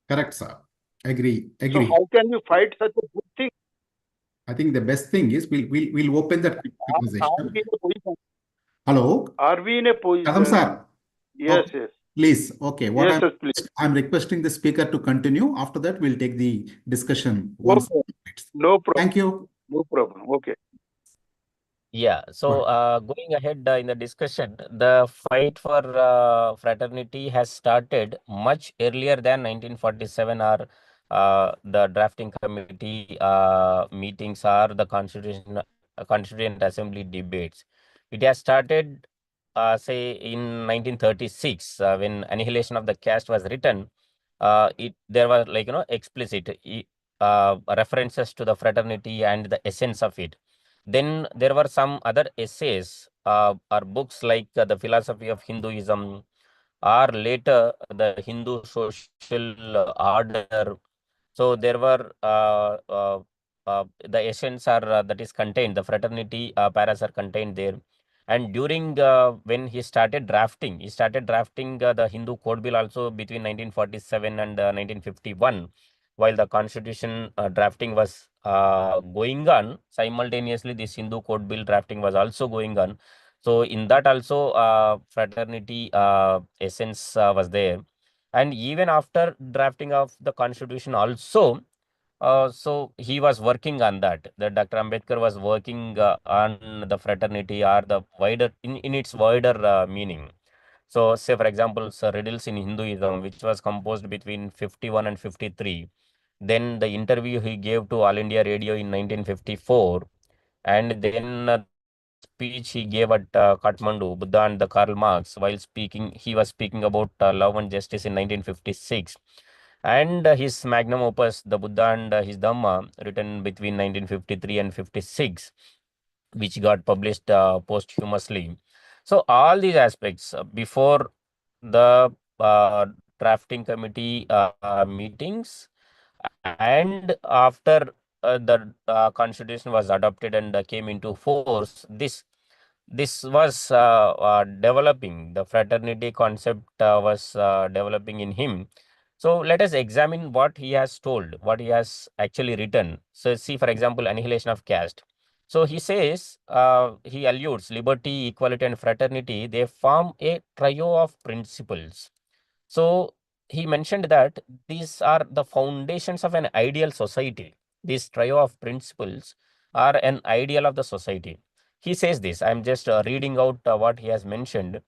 Correct, sir. Agree. So how can you fight such a good thing? I think the best thing is we'll open that Are conversation. we in a position? Hello, Are we in a Kadam position? sir. Yes, Okay. yes. Please. Okay. Yes, yes, please. I'm requesting the speaker to continue. After that, we'll take the discussion No once. problem. No problem. Thank you. No problem. Okay. Yeah, so Right. going ahead in the discussion, the fight for fraternity has started much earlier than 1947 or the drafting committee meetings or the Constituent Assembly debates. It has started, say, in 1936 when Annihilation of the Caste was written. There were explicit references to the fraternity and the essence of it. Then there were some other essays or books like The Philosophy of Hinduism, or later the Hindu Social Order. So there were the essence are that is contained, the fraternity paras are contained there. And during when he started drafting the Hindu Code Bill also between 1947 and 1951. While the constitution drafting was going on, simultaneously this Hindu Code Bill drafting was also going on. So in that also fraternity essence was there. And even after drafting of the constitution also, so he was working on that. The Dr. Ambedkar was working on the fraternity or the wider in its wider meaning. So say for example, riddles in Hinduism, which was composed between 51 and 53. Then the interview he gave to All India Radio in 1954, and then the speech he gave at Kathmandu, Buddha and the Karl Marx, while speaking, he was speaking about love and justice in 1956. And his magnum opus, the Buddha and his Dhamma, written between 1953 and 56, which got published posthumously. So all these aspects before the drafting committee meetings and after the constitution was adopted and came into force, this was developing. The fraternity concept was developing in him. So let us examine what he has told, what he has actually written. So see, for example, annihilation of caste. So he says, he alludes liberty, equality, and fraternity, they form a trio of principles. So he mentioned that these are the foundations of an ideal society. This trio of principles are an ideal of the society. He says this, I'm just reading out what he has mentioned.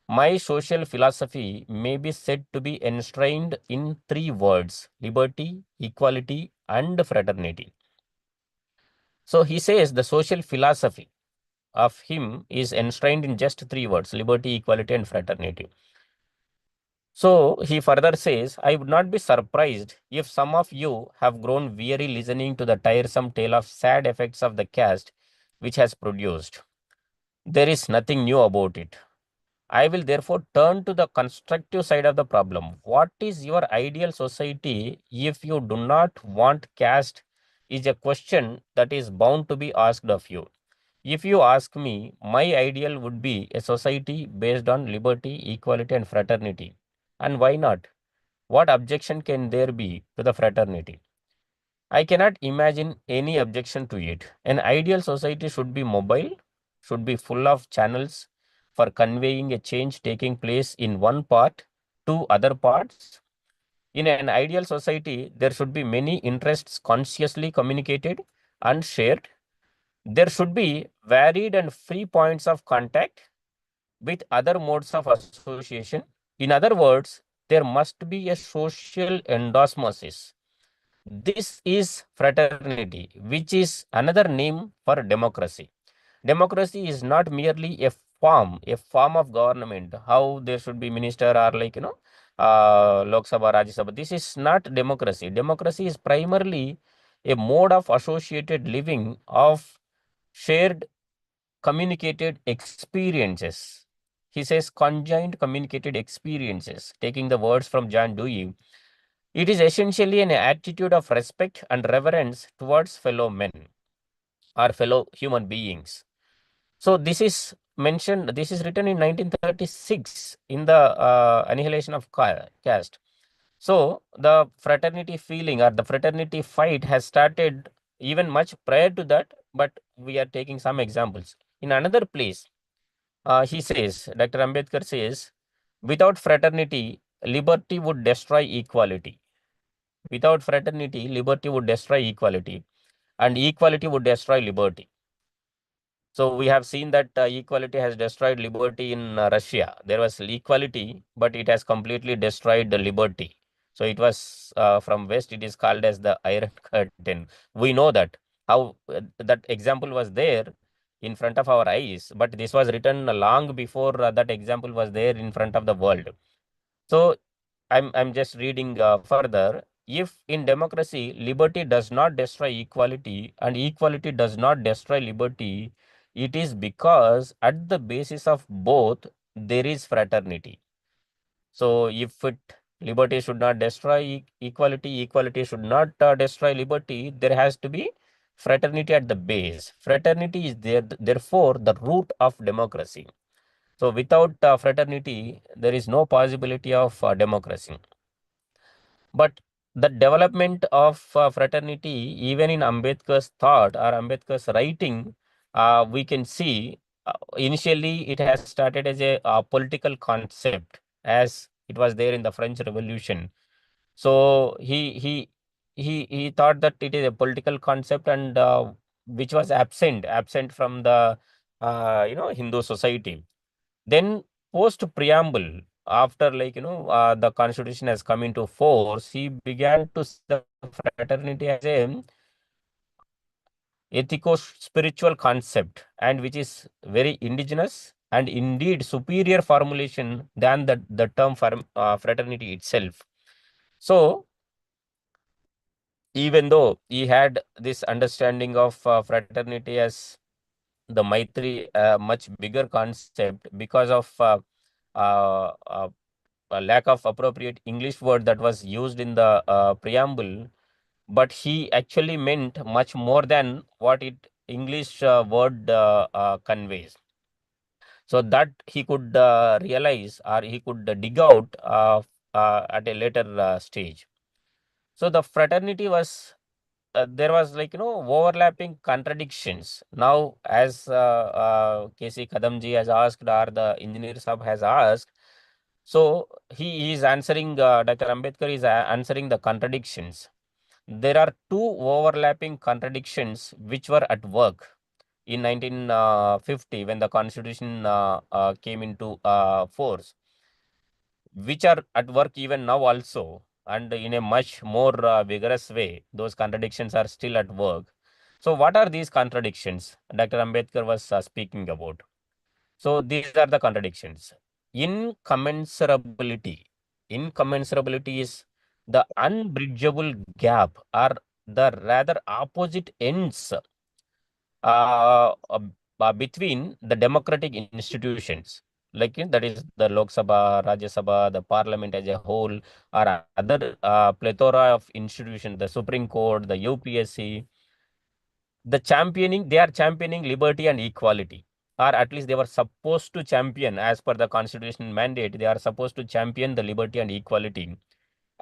My social philosophy may be said to be enshrined in three words: liberty, equality, and fraternity. So he says the social philosophy of him is enshrined in just three words: liberty, equality, and fraternity. So he further says, I would not be surprised if some of you have grown weary listening to the tiresome tale of sad effects of the caste which has produced. There is nothing new about it. I will therefore turn to the constructive side of the problem. What is your ideal society if you do not want caste? Is a question that is bound to be asked of you. If you ask me, my ideal would be a society based on liberty, equality, and fraternity. And why not? What objection can there be to the fraternity? I cannot imagine any objection to it. An ideal society should be mobile, should be full of channels for conveying a change taking place in one part to other parts. In an ideal society, there should be many interests consciously communicated and shared. There should be varied and free points of contact with other modes of association. In other words, there must be a social endosmosis. This is fraternity, which is another name for democracy. Democracy is not merely a form of government, how there should be minister or Lok Sabha, Rajya Sabha. This is not democracy. Democracy is primarily a mode of associated living of shared communicated experiences. He says conjoined communicated experiences, taking the words from John Dewey. It is essentially an attitude of respect and reverence towards fellow men or fellow human beings. So this is mentioned, this is written in 1936 in the Annihilation of Caste. So the fraternity feeling or the fraternity fight has started even much prior to that, but we are taking some examples. In another place, he says, Dr. Ambedkar says, without fraternity, liberty would destroy equality. Without fraternity, liberty would destroy equality, and equality would destroy liberty. So we have seen that equality has destroyed liberty in Russia. There was equality, but it has completely destroyed the liberty. So it was from West, it is called as the Iron Curtain. We know that how that example was there in front of our eyes, but this was written long before that example was there in front of the world. So I'm just reading further. If in democracy, liberty does not destroy equality and equality does not destroy liberty, it is because at the basis of both, there is fraternity. So if liberty should not destroy equality, equality should not destroy liberty, there has to be fraternity at the base. Fraternity is there, therefore, the root of democracy. So without fraternity, there is no possibility of democracy. But the development of fraternity, even in Ambedkar's thought or Ambedkar's writing, we can see initially it has started as a political concept, as it was there in the French Revolution. So he thought that it is a political concept and which was absent from the Hindu society. Then post preamble, after the constitution has come into force, he began to see the fraternity as a ethico-spiritual concept, and which is very indigenous and indeed superior formulation than the term fraternity itself. So even though he had this understanding of fraternity as the Maitri, much bigger concept, because of uh, uh, a lack of appropriate English word that was used in the preamble, but he actually meant much more than what it English word conveys. So that he could realize, or he could dig out at a later stage. So the fraternity was there was overlapping contradictions. Now, as KC Kadamji has asked, or the engineer sub has asked, so he is answering, Dr. Ambedkar is answering the contradictions. There are two overlapping contradictions which were at work in 1950 when the constitution came into force, which are at work even now also, and in a much more vigorous way. Those contradictions are still at work. So what are these contradictions Dr. Ambedkar was speaking about? So these are the contradictions. Incommensurability. Incommensurability is the unbridgeable gap, or the rather opposite ends between the democratic institutions, like that is the Lok Sabha, Rajya Sabha, the parliament as a whole, or other plethora of institutions, the Supreme Court, the UPSC, they are championing liberty and equality, or at least they were supposed to champion, as per the constitutional mandate, they are supposed to champion the liberty and equality.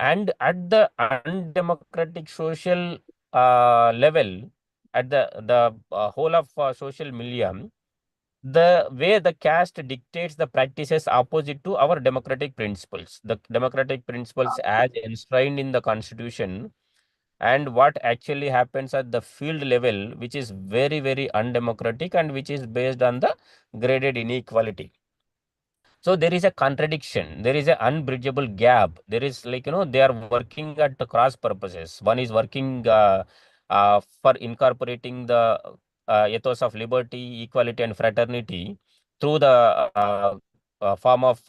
And at the undemocratic social level, at the whole of social milieu, the way the caste dictates the practices opposite to our democratic principles, the democratic principles as enshrined in the constitution, and what actually happens at the field level, which is very, very undemocratic and which is based on the graded inequality. So there is a contradiction, there is an unbridgeable gap. There is, they are working at the cross purposes. One is working for incorporating the ethos of liberty, equality, and fraternity through the form of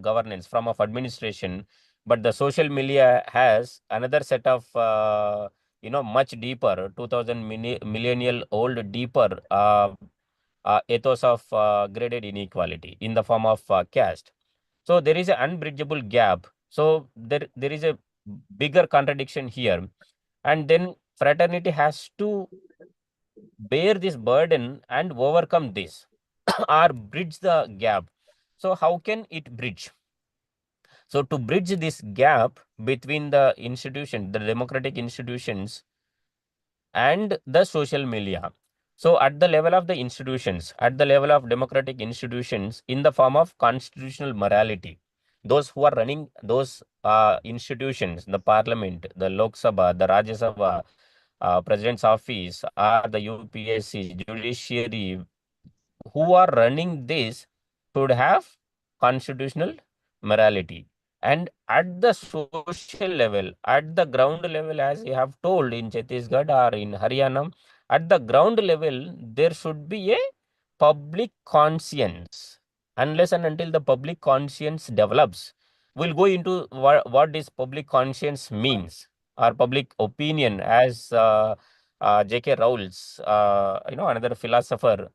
governance, form of administration. But the social media has another set of, much deeper, 2000 millennial old, deeper ethos of graded inequality in the form of caste. So there is an unbridgeable gap. So there is a bigger contradiction here. And then fraternity has to bear this burden and overcome this or bridge the gap. So how can it bridge? So to bridge this gap between the institution, the democratic institutions, and the social media. So at the level of the institutions, at the level of democratic institutions, in the form of constitutional morality, those who are running those institutions, the parliament, the Lok Sabha, the Rajya Sabha, president's office, or the UPSC, judiciary, who are running this should have constitutional morality. And at the social level, at the ground level, as you have told in Chhattisgarh or in Haryana, at the ground level, there should be a public conscience. Unless and until the public conscience develops, we'll go into what this public conscience means, or public opinion, as J.K. Rowles, another philosopher,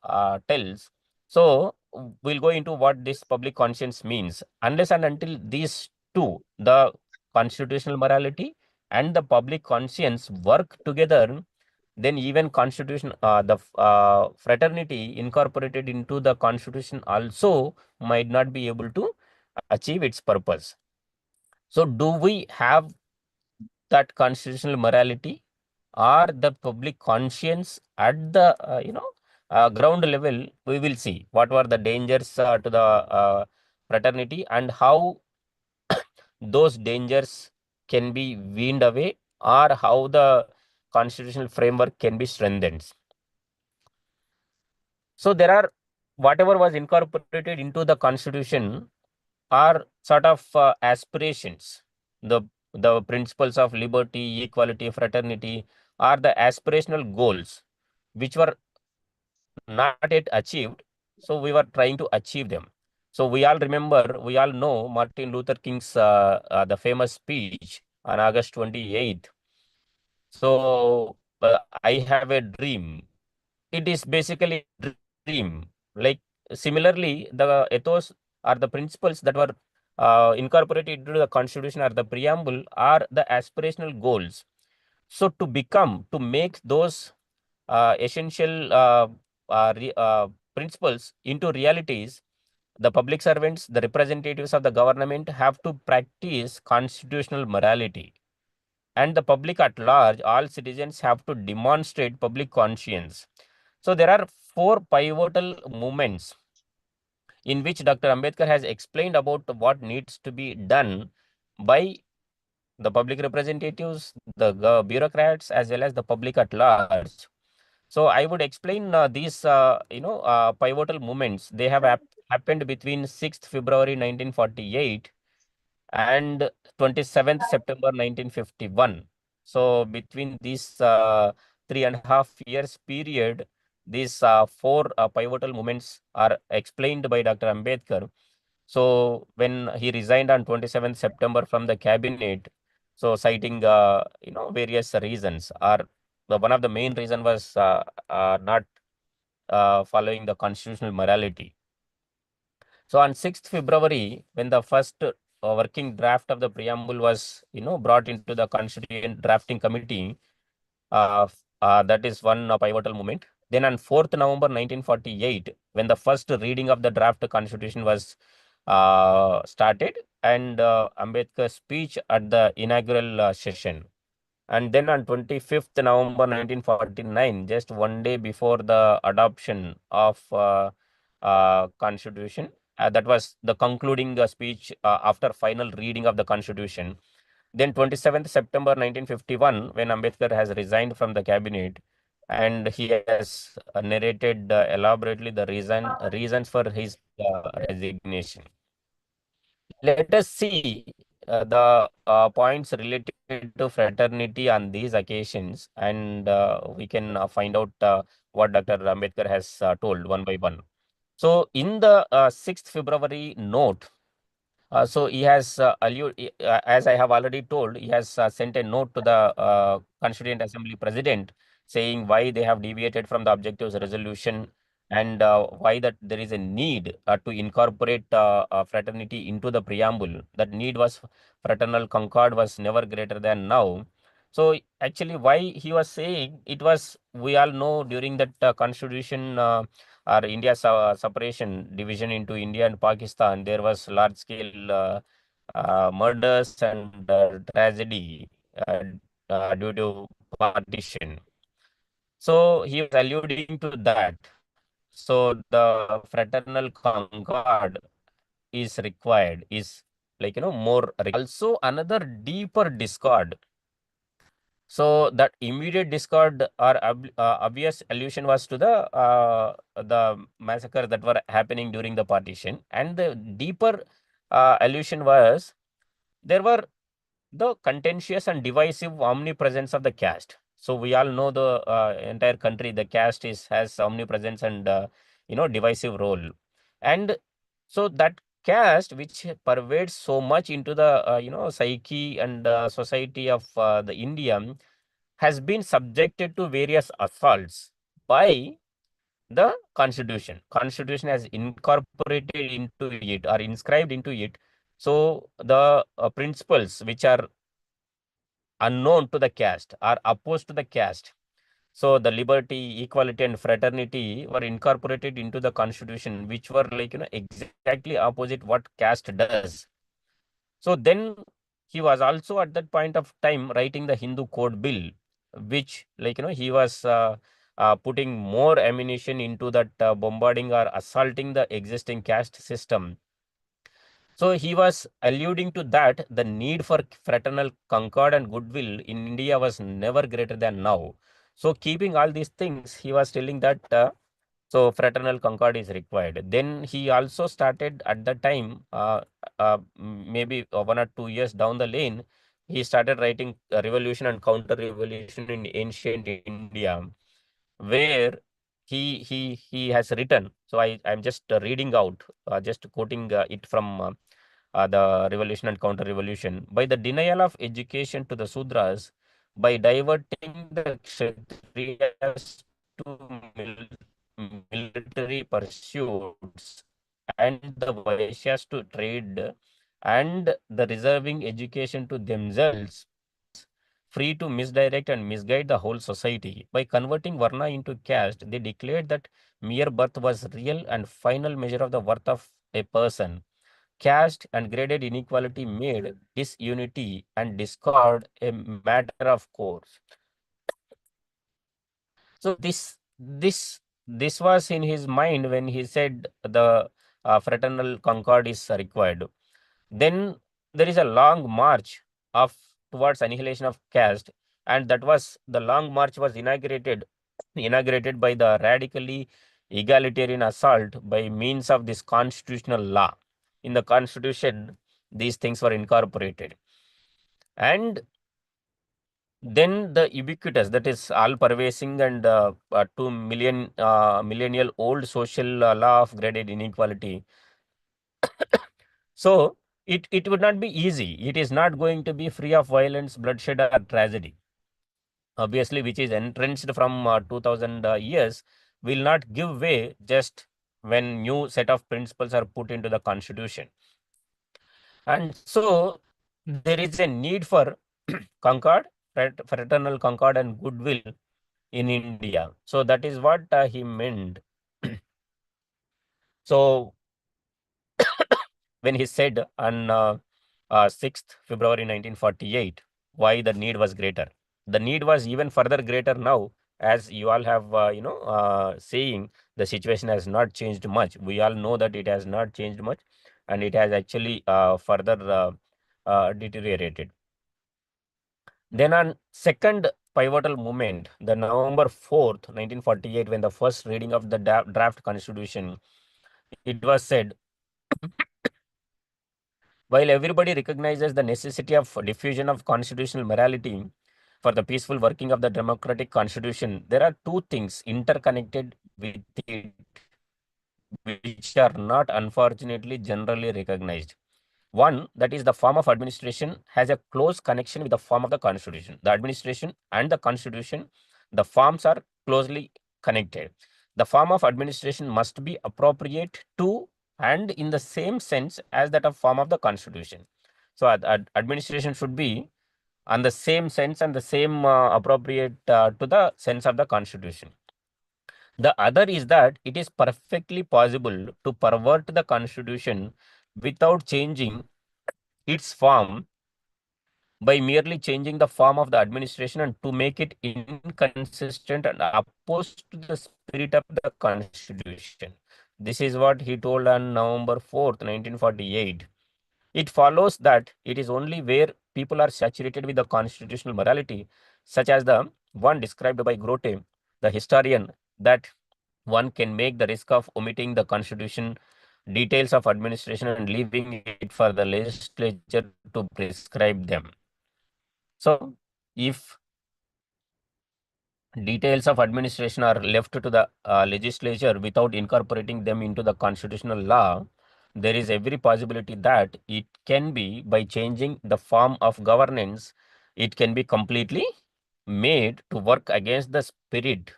tells. So we'll go into what this public conscience means. Unless and until these two, the constitutional morality and the public conscience, work together, then even constitution, the fraternity incorporated into the constitution also might not be able to achieve its purpose. So do we have that constitutional morality or the public conscience at the ground level? We will see what were the dangers to the fraternity, and how those dangers can be weaned away, or how the constitutional framework can be strengthened. So there are, whatever was incorporated into the constitution are sort of aspirations. The principles of liberty, equality, fraternity are the aspirational goals which were not yet achieved. So we were trying to achieve them. So we all remember, we all know Martin Luther King's the famous speech on August 28th. So I have a dream. It is basically a dream. Like similarly, the ethos or the principles that were incorporated into the constitution or the preamble are the aspirational goals. So to make those essential principles into realities, the public servants, the representatives of the government have to practice constitutional morality. And the public at large, all citizens have to demonstrate public conscience. So there are four pivotal movements in which Dr. Ambedkar has explained about what needs to be done by the public representatives, the bureaucrats, as well as the public at large. So I would explain these, pivotal movements. They have happened between 6th February 1948 and 27th September 1951. So between these 3.5 years period, these four pivotal movements are explained by Dr. Ambedkar. So when he resigned on 27th September from the cabinet, so citing various reasons, or one of the main reason was not following the constitutional morality. So on 6th February, when the first working draft of the preamble was brought into the constituent drafting committee, that is one pivotal moment. Then on 4th November 1948, when the first reading of the draft constitution was started, and Ambedkar's speech at the inaugural session. And then on 25th November 1949, just one day before the adoption of constitution, that was the concluding speech after final reading of the constitution. Then 27th September 1951, when Ambedkar has resigned from the cabinet, and he has narrated elaborately the reasons for his resignation. Let us see the points related to fraternity on these occasions, and we can find out what Dr. Ambedkar has told one by one. So in the 6th February note, so he has as I have already told, he has sent a note to the Constituent Assembly President saying why they have deviated from the objectives resolution, and why that there is a need to incorporate fraternity into the preamble. That need was fraternal concord was never greater than now. So actually why he was saying it was, we all know during that constitution or India's separation, division into India and Pakistan, there was large scale murders and tragedy due to partition. So he was alluding to that. So the fraternal concord is required, is more. Also another deeper discord. So that immediate discord or obvious allusion was to the massacre that were happening during the partition, and the deeper allusion was there were the contentious and divisive omnipresence of the caste. So we all know the entire country, the caste has omnipresence and divisive role, and so that caste which pervades so much into the psyche and society of the India has been subjected to various assaults by the constitution. Constitution has incorporated into it or inscribed into it. So the principles which are unknown to the caste are opposed to the caste. So the liberty, equality, and fraternity were incorporated into the constitution, which were exactly opposite what caste does. So then he was also at that point of time writing the Hindu Code Bill, which he was putting more ammunition into that bombarding or assaulting the existing caste system. So he was alluding to that the need for fraternal concord and goodwill in India was never greater than now. So keeping all these things, he was telling that so fraternal concord is required. Then he also started at the time, maybe 1 or 2 years down the lane, he started writing Revolution and Counter Revolution in Ancient India. where he has written. So I'm just reading out, just quoting it from the Revolution and Counter-Revolution. By the denial of education to the Sudras, by diverting the Kshatriyas to military pursuits and the Vaishyas to trade, and the reserving education to themselves, free to misdirect and misguide the whole society. By converting Varna into caste, they declared that mere birth was real and final measure of the worth of a person. Caste and graded inequality made disunity and discord a matter of course. So this was in his mind when he said the fraternal concord is required. Then there is a long march of towards annihilation of caste, and that was the long march was inaugurated by the radically egalitarian assault by means of this constitutional law. In the constitution, these things were incorporated, and then the ubiquitous, that is all pervasive and 2 million millennial old social law of graded inequality. So it would not be easy. It is not going to be free of violence, bloodshed, or tragedy. Obviously, which is entrenched from 2000 years, will not give way just when new set of principles are put into the constitution. And so there is a need for concord, fraternal concord and goodwill in India. So that is what he meant. So when he said on 6th February 1948, why the need was greater. The need was even further greater now, as you all have, saying the situation has not changed much. We all know that it has not changed much, and it has actually further deteriorated. Then on second pivotal moment, the November 4th, 1948, when the first reading of the draft constitution, it was said, while everybody recognizes the necessity of diffusion of constitutional morality for the peaceful working of the democratic constitution, there are two things interconnected with it, which are not unfortunately generally recognized. One, that is the form of administration has a close connection with the form of the constitution. The administration and the constitution, the forms are closely connected. The form of administration must be appropriate to and in the same sense as that of form of the constitution. So administration should be on the same sense and the same appropriate to the sense of the constitution. The other is that it is perfectly possible to pervert the constitution without changing its form by merely changing the form of the administration and to make it inconsistent and opposed to the spirit of the constitution. This is what he told on November 4th, 1948. It follows that it is only where people are saturated with the constitutional morality, such as the one described by Grote, the historian, that one can make the risk of omitting the constitution details of administration and leaving it for the legislature to prescribe them. So, if details of administration are left to the legislature without incorporating them into the constitutional law, there is every possibility that it can be, by changing the form of governance, it can be completely made to work against the spirit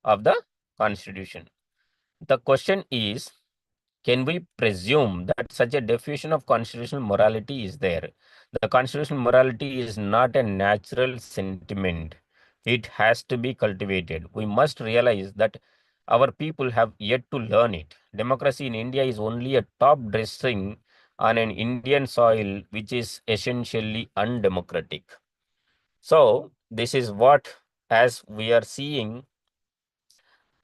of the constitution. The question is, can we presume that such a diffusion of constitutional morality is there? The constitutional morality is not a natural sentiment. It has to be cultivated. We must realize that our people have yet to learn it. Democracy in India is only a top dressing on an Indian soil, which is essentially undemocratic. So, this is what, as we are seeing,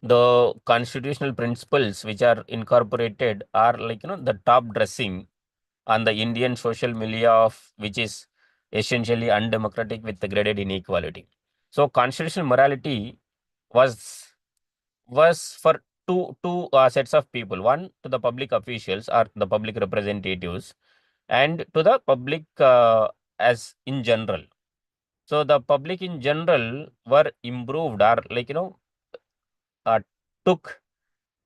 the constitutional principles which are incorporated are like, the top dressing on the Indian social milieu of which is essentially undemocratic with the graded inequality. So constitutional morality was for two sets of people. One, to the public officials or the public representatives, and to the public as in general. So the public in general were improved, or like, took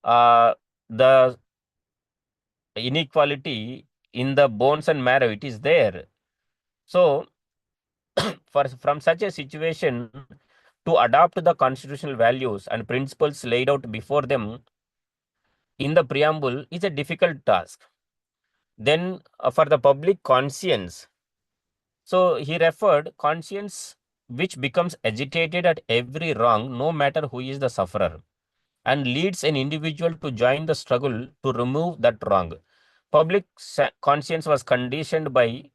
the inequality in the bones and marrow. It is there. So from such a situation, to adopt the constitutional values and principles laid out before them in the preamble is a difficult task. Then for the public conscience, so he referred conscience which becomes agitated at every wrong, no matter who is the sufferer, and leads an individual to join the struggle to remove that wrong. Public conscience was conditioned by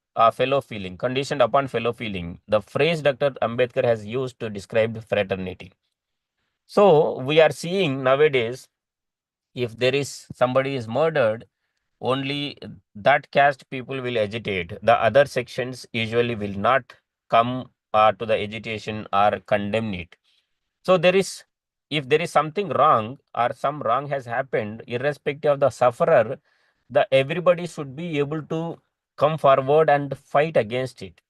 conditioned upon fellow feeling. The phrase Dr. Ambedkar has used to describe fraternity. So we are seeing nowadays, if there is somebody is murdered, only that caste people will agitate. The other sections usually will not come to the agitation or condemn it. So if there is something wrong or some wrong has happened, irrespective of the sufferer, everybody should be able to come forward and fight against it.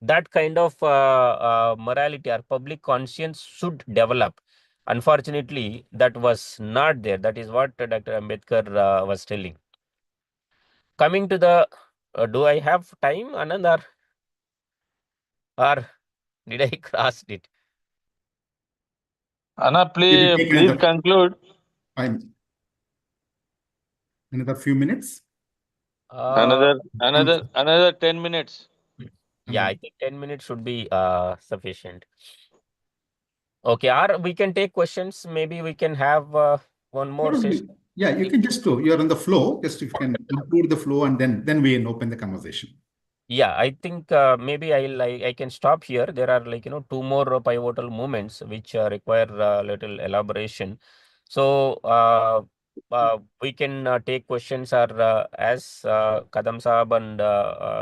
That kind of morality or public conscience should develop. Unfortunately, that was not there. That is what Dr. Ambedkar was telling. Coming to the, do I have time, Anand, or did I cross it? Anna, Maybe please, take please conclude. Another few minutes. Another 10 minutes. Yeah, I think 10 minutes should be sufficient. Okay, or we can take questions. Maybe we can have one more session. Yeah, you can just do. You're on the flow. Just if you can include the flow, and then we open the conversation. Yeah, I think maybe I can stop here. There are two more pivotal moments which require little elaboration. So we can take questions, or as Kadam Saab and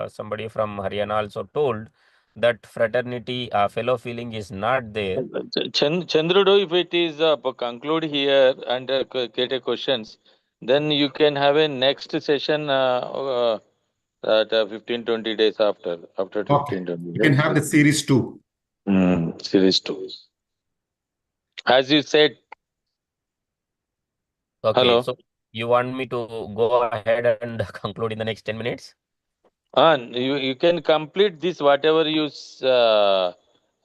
somebody from Haryana also told that fraternity fellow feeling is not there. Chandrudu, if it is conclude here and get a questions, then you can have a next session at 15-20 days after 15-20 days. You can have the series 2. Series 2. As you said. Okay, Hello. so you want me to go ahead and conclude in the next 10 minutes? You can complete this whatever you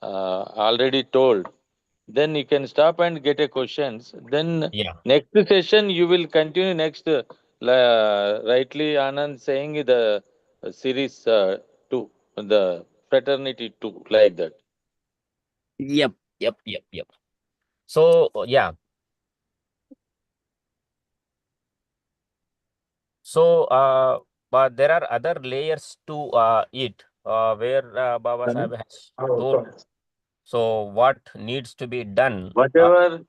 already told. Then you can stop and get a questions. Then next session you will continue next. Rightly Anand saying the series 2, the fraternity 2, like that. Yep. So yeah. So but there are other layers to it where Baba Sahib has told. So what needs to be done? Whatever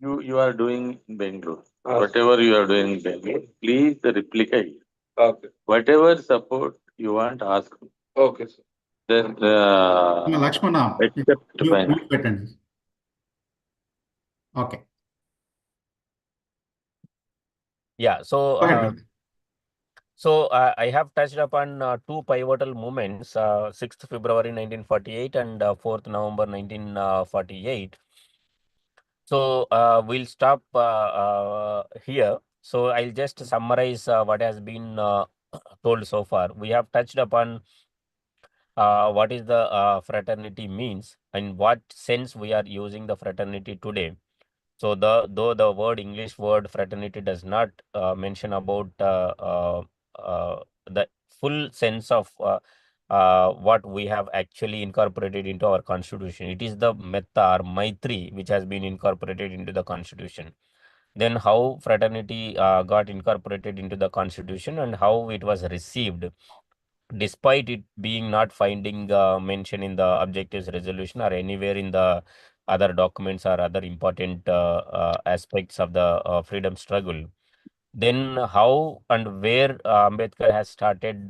you are doing in Bangalore, whatever you are doing in Bangalore, please replicate. Okay. Whatever support you want, ask. Okay, sir. Then Lakshmana, accept mute button. Okay. Yeah. So Go ahead. So I have touched upon two pivotal moments, 6th February 1948 and 4th November 1948. So we'll stop here. So I'll just summarize what has been told so far. We have touched upon what is the fraternity means, and what sense we are using the fraternity today. So though the English word fraternity does not mention about the full sense of what we have actually incorporated into our constitution. It is the metta or maitri which has been incorporated into the constitution. Then how fraternity got incorporated into the constitution and how it was received, despite it being not finding mention in the objectives resolution or anywhere in the other documents or other important aspects of the freedom struggle. Then how and where Ambedkar has started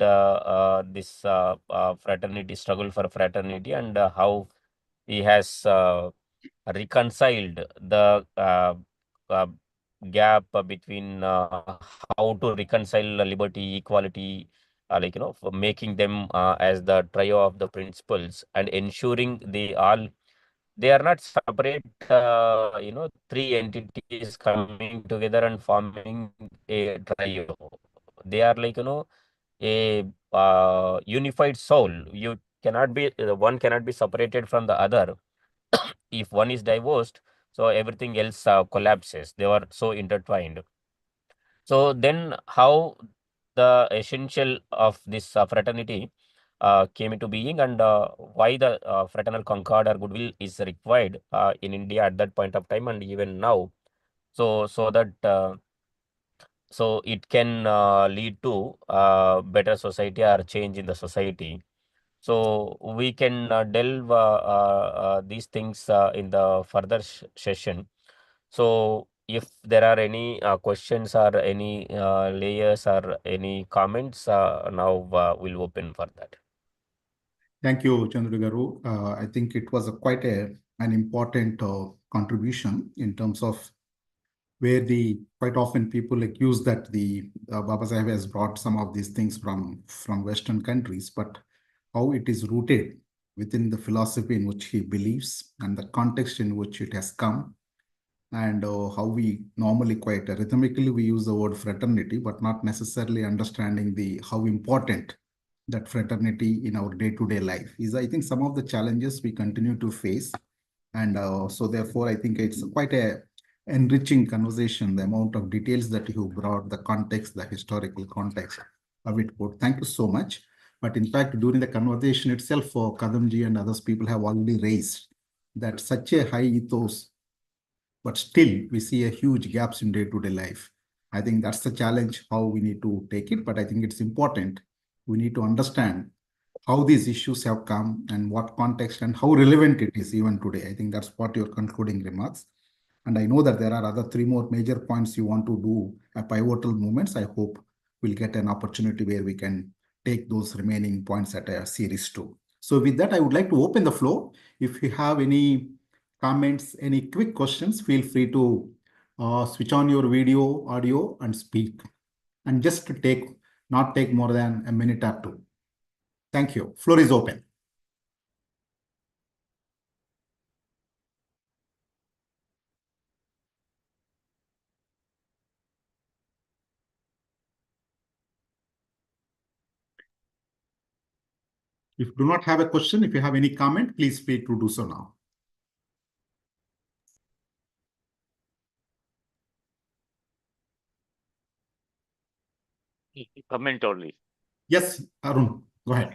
this fraternity struggle for fraternity, and how he has reconciled the uh, gap between how to reconcile liberty, equality, for making them as the trio of the principles and ensuring they all they are not separate, three entities coming together and forming a trio. They are like, a unified soul. You cannot be, one cannot be separated from the other. If one is divorced, so everything else collapses. They are so intertwined. So then how the essential of this fraternity came into being, and why the fraternal concord or goodwill is required in India at that point of time and even now. So that so it can lead to better society or change in the society. So we can delve these things in the further session. So if there are any questions or any layers or any comments, now we'll open for that. Thank you, Chandru Garu. I think it was an important contribution in terms of where the quite often people accuse that the Baba Sahib has brought some of these things from Western countries, but how it is rooted within the philosophy in which he believes and the context in which it has come, and how we normally quite rhythmically we use the word fraternity, but not necessarily understanding the how important that fraternity in our day-to-day life is. I think some of the challenges we continue to face, and so therefore I think it's quite a enriching conversation, the amount of details that you brought, the context, the historical context of it. Thank you so much. But in fact, during the conversation itself, Kadamji and others people have already raised that such a high ethos, but still we see a huge gaps in day-to-day life. I think that's the challenge, how we need to take it. But I think it's important. We need to understand how these issues have come and what context and how relevant it is even today. I think that's what your concluding remarks. And I know that there are other three more major points you want to do pivotal movements. I hope we'll get an opportunity where we can take those remaining points at a series 2. So with that, I would like to open the floor. If you have any comments, any quick questions, feel free to switch on your video, audio and speak. And just to not take more than a minute or two. Thank you. Floor is open. If you do not have a question, if you have any comment, please feel free to do so now. Comment only. Yes, Arun, go ahead.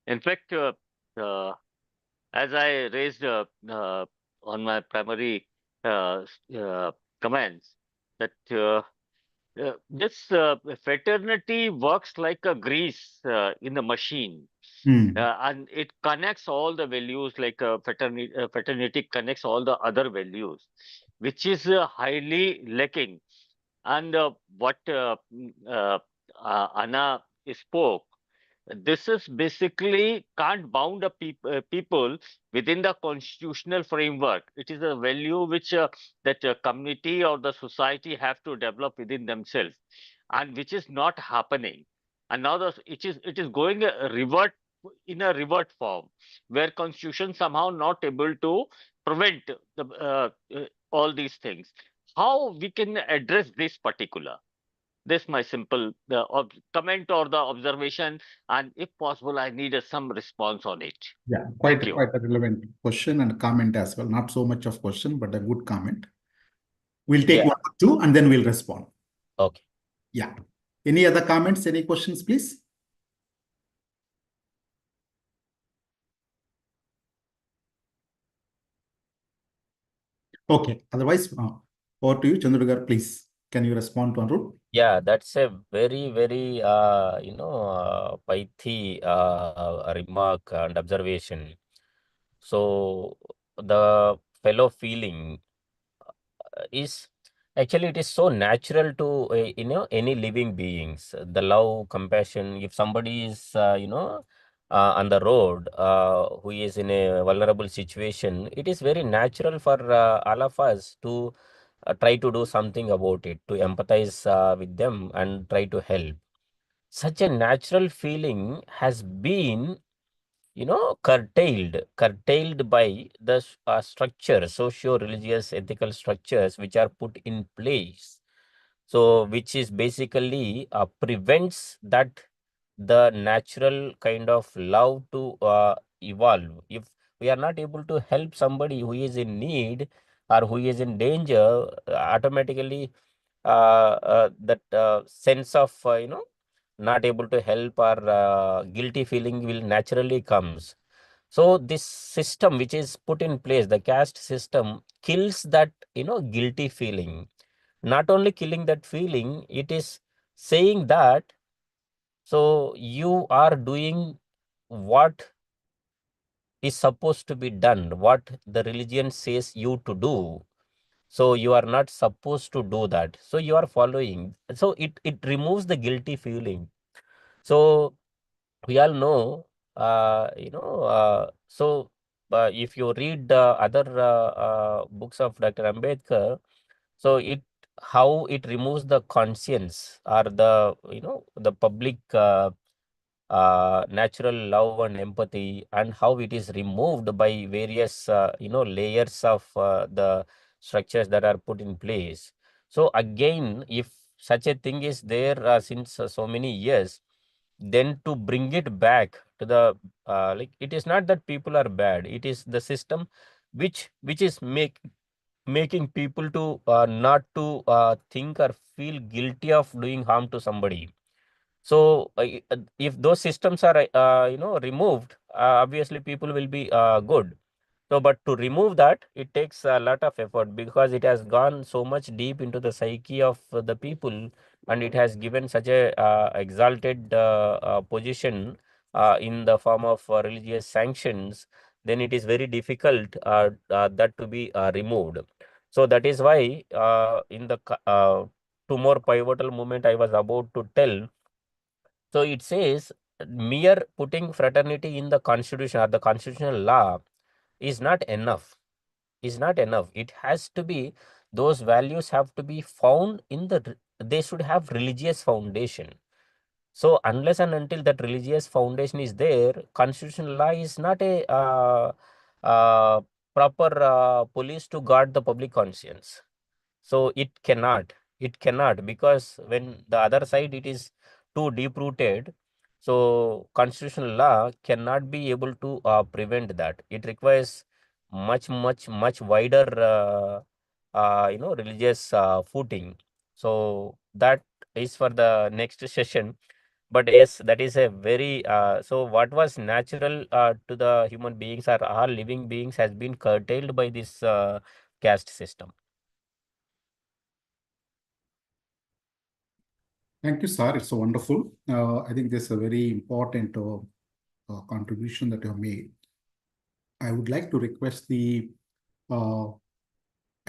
In fact, as I raised on my primary comments, that this fraternity works like a grease in the machine. And it connects all the values, like fraternity connects all the other values, which is highly lacking. And what Anna spoke, this is basically can't bound up people within the constitutional framework. It is a value which that community or the society have to develop within themselves, and which is not happening. And now it is going in a revert form, where constitution somehow not able to prevent all these things. How we can address this particular? This my simple comment or the observation, and if possible, I need some response on it. Yeah, quite a relevant question and comment as well. Not so much of question, but a good comment. We'll take one or two and then we'll respond. Okay. Yeah. Any other comments? Any questions, please? Okay. Otherwise, over to you, Chandrugar, please. Can you respond to Arun? Yeah, that's a very, very, pithy remark and observation. So the fellow feeling is actually, it is so natural to any living beings. The love, compassion. If somebody is on the road, who is in a vulnerable situation, it is very natural for all of us to try to do something about it, to empathize with them and try to help. Such a natural feeling has been curtailed by the structures, socio-religious, ethical structures which are put in place. So, which is basically prevents that the natural kind of love to evolve. If we are not able to help somebody who is in need or who is in danger, automatically that sense of not able to help or guilty feeling will naturally comes. So this system which is put in place, the caste system, kills that guilty feeling. Not only killing that feeling, it is saying that so you are doing what is supposed to be done, what the religion says you to do. So you are not supposed to do that. So you are following. So it removes the guilty feeling. So we all know, if you read other books of Dr. Ambedkar, so how it removes the conscience or the public natural love and empathy, and how it is removed by various layers of the structures that are put in place. So again, if such a thing is there since so many years, then to bring it back to the like, it is not that people are bad, it is the system which is making people to not to think or feel guilty of doing harm to somebody. So if those systems are removed, obviously people will be good. So, but to remove that, it takes a lot of effort, because it has gone so much deep into the psyche of the people, and it has given such a exalted position in the form of religious sanctions. Then it is very difficult that to be removed. So that is why in the two more pivotal moment I was about to tell. So it says mere putting fraternity in the constitution or the constitutional law is not enough. Is not enough. It has to be, those values have to be found in they should have religious foundation. So unless and until that religious foundation is there, constitutional law is not a uh, proper police to guard the public conscience. So it cannot, because when the other side it is too deep rooted, so constitutional law cannot be able to prevent that. It requires much wider religious footing. So that is for the next session. But yes, that is a very so what was natural to the human beings or all living beings has been curtailed by this caste system. Thank you, sir. It's so wonderful. I think this is a very important contribution that you have made. I would like to request I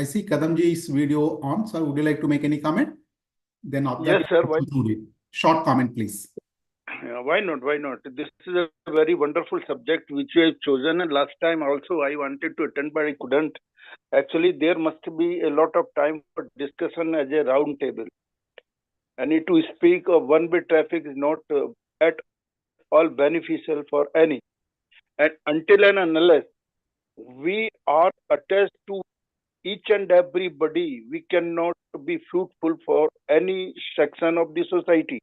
see Kadamji's video on, sir. Would you like to make any comment? Then after Yes, that, sir. conclude it. Short comment, please. Why not? Why not? This is a very wonderful subject which you have chosen. And last time also I wanted to attend, but I couldn't. Actually, there must be a lot of time for discussion as a round table. And to speak of one-way traffic is not at all beneficial for any. And until and unless we are attached to each and everybody, we cannot be fruitful for any section of the society.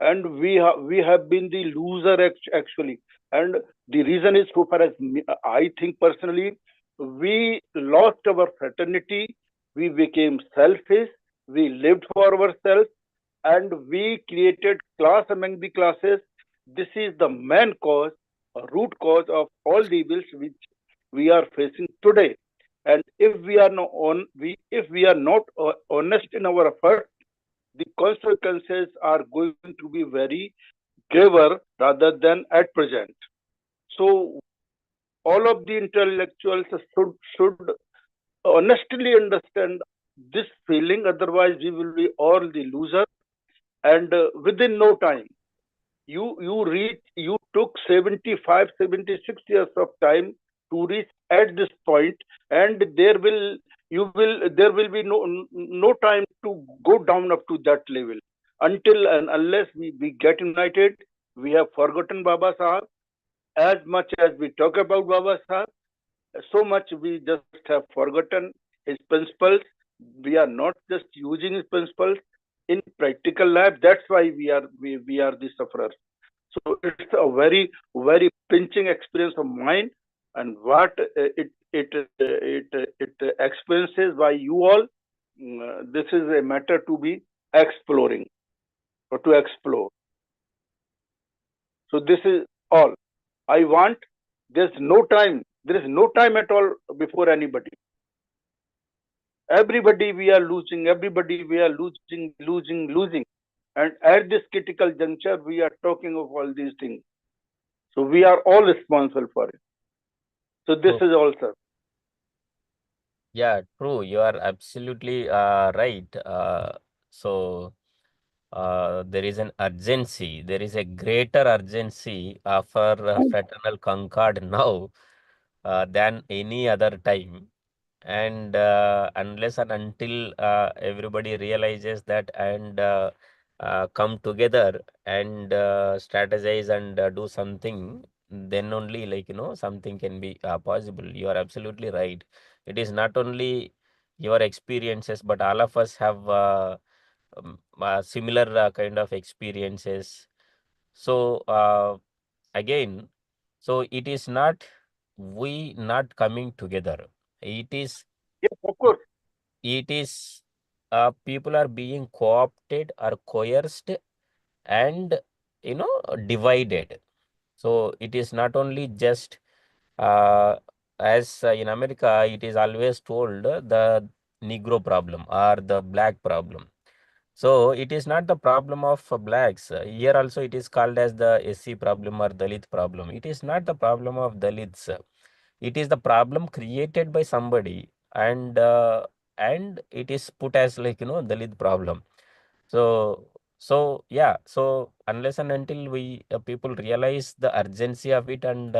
And we have been the loser actually. And the reason is, so far as I think personally, we lost our fraternity, we became selfish, we lived for ourselves, and we created class among the classes. This is the main cause, root cause of all the evils which we are facing today. And if we are not honest in our efforts, the consequences are going to be very graver rather than at present. So all of the intellectuals should honestly understand this feeling, otherwise we will be all the loser. And within no time, you took 75, 76 years of time to reach at this point, and there will be no time to go down up to that level. Until and unless we get united, we have forgotten Baba Sahib, as much as we talk about Baba Sahib, so much we just have forgotten his principles. We are not just using his principles in practical life. That's why we are the sufferers. So it's a very, very pinching experience of mine, and what it experiences by you all. This is a matter to be exploring or to explore. So this is all I want. There's no time. There is no time at all before anybody. Everybody we are losing. Everybody we are losing. And at this critical juncture, we are talking of all these things. So we are all responsible for it. So this is all, sir. Yeah, true. You are absolutely right. So there is an urgency. There is a greater urgency for fraternal concord now than any other time. And unless and until everybody realizes that and come together and strategize and do something, then only, like, something can be possible. You are absolutely right. It is not only your experiences, but all of us have similar kind of experiences. So again, so it is not we not coming together. It is Yes, of course. it is people are being co-opted or coerced and divided. So it is not only just as in America, it is always told the Negro problem or the black problem. So it is not the problem of blacks. Here also it is called as the SC problem or Dalit problem. It is not the problem of Dalits. It is the problem created by somebody, and it is put as, like, Dalit problem. So yeah. So unless and until we people realize the urgency of it and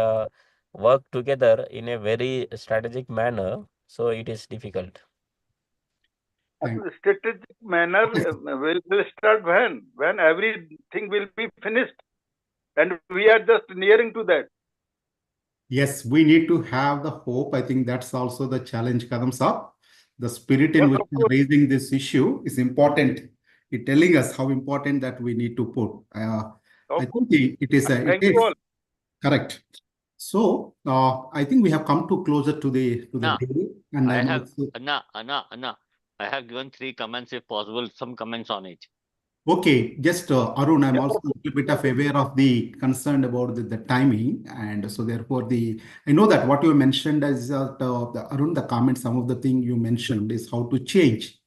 work together in a very strategic manner, so it is difficult. Strategic manner will start when everything will be finished, and we are just nearing to that. Yes, we need to have the hope. I think that's also the challenge, Kadam Saab. The spirit in Yes, which of we are course. raising this issue is important. It's telling us how important that we need to put. I Of course. think it is. It Thank you is all. correct. So I think we have come to closer to the Anna, day, and I I'm have also Anna. I have given 3 comments, if possible, some comments on it. okay. Just Arun, I'm Yes, also of a course. little bit of aware of the concern about the timing, and so therefore I know that what you mentioned is Arun, the comment, some of the thing you mentioned is how to change,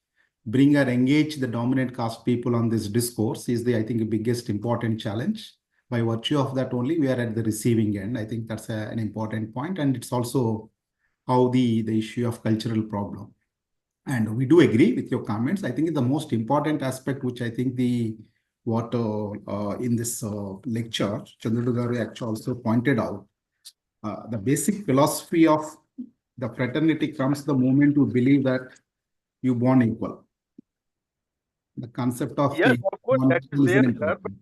bring or engage the dominant caste people on this discourse is the, I think, the biggest important challenge. By virtue of that only, we are at the receiving end. I think that's an important point, and it's also how the issue of cultural problem. And we do agree with your comments. I think the most important aspect, which I think what in this lecture, Chandradu actually also pointed out, the basic philosophy of the fraternity comes the moment you believe that you born equal. The concept of Yes, the of course, born that is equal is there, an sir. important.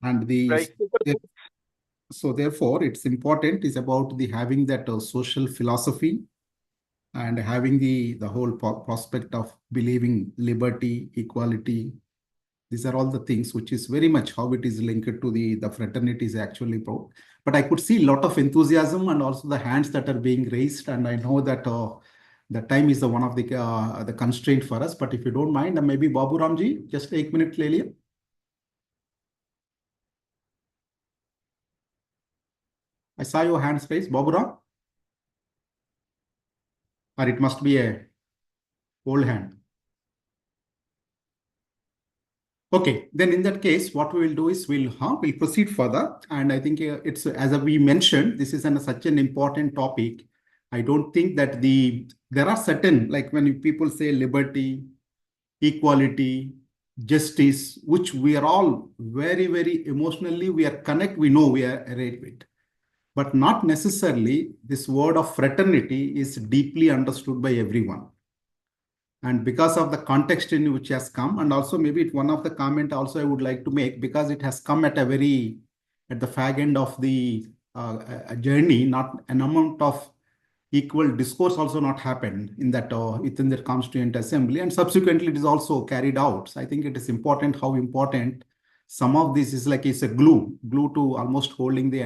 And so therefore, it's important is about the having that social philosophy and having the whole prospect of believing liberty, equality. These are all the things which is very much how it is linked to the fraternity is actually proud. But I could see a lot of enthusiasm and also the hands that are being raised. And I know that the time is one of the constraint for us. But if you don't mind, maybe Babu Ramji, just 1 minute, Lelia. I saw your hands raised, Babu Ram. Or it must be a old hand. Okay, then in that case, what we will do is we'll proceed further. And I think it's, as we mentioned, this is such an important topic. I don't think that there are certain, like when people say liberty, equality, justice, which we are all very, very emotionally, we know we are arrayed with. But not necessarily this word of fraternity is deeply understood by everyone. And because of the context in which has come, and also maybe it's one of the comment also I would like to make, because it has come at the fag end of the a journey, not an amount of equal discourse also not happened in that within the Constituent Assembly, and subsequently it is also carried out. So I think it is important how important some of this is, like it's a glue to almost holding the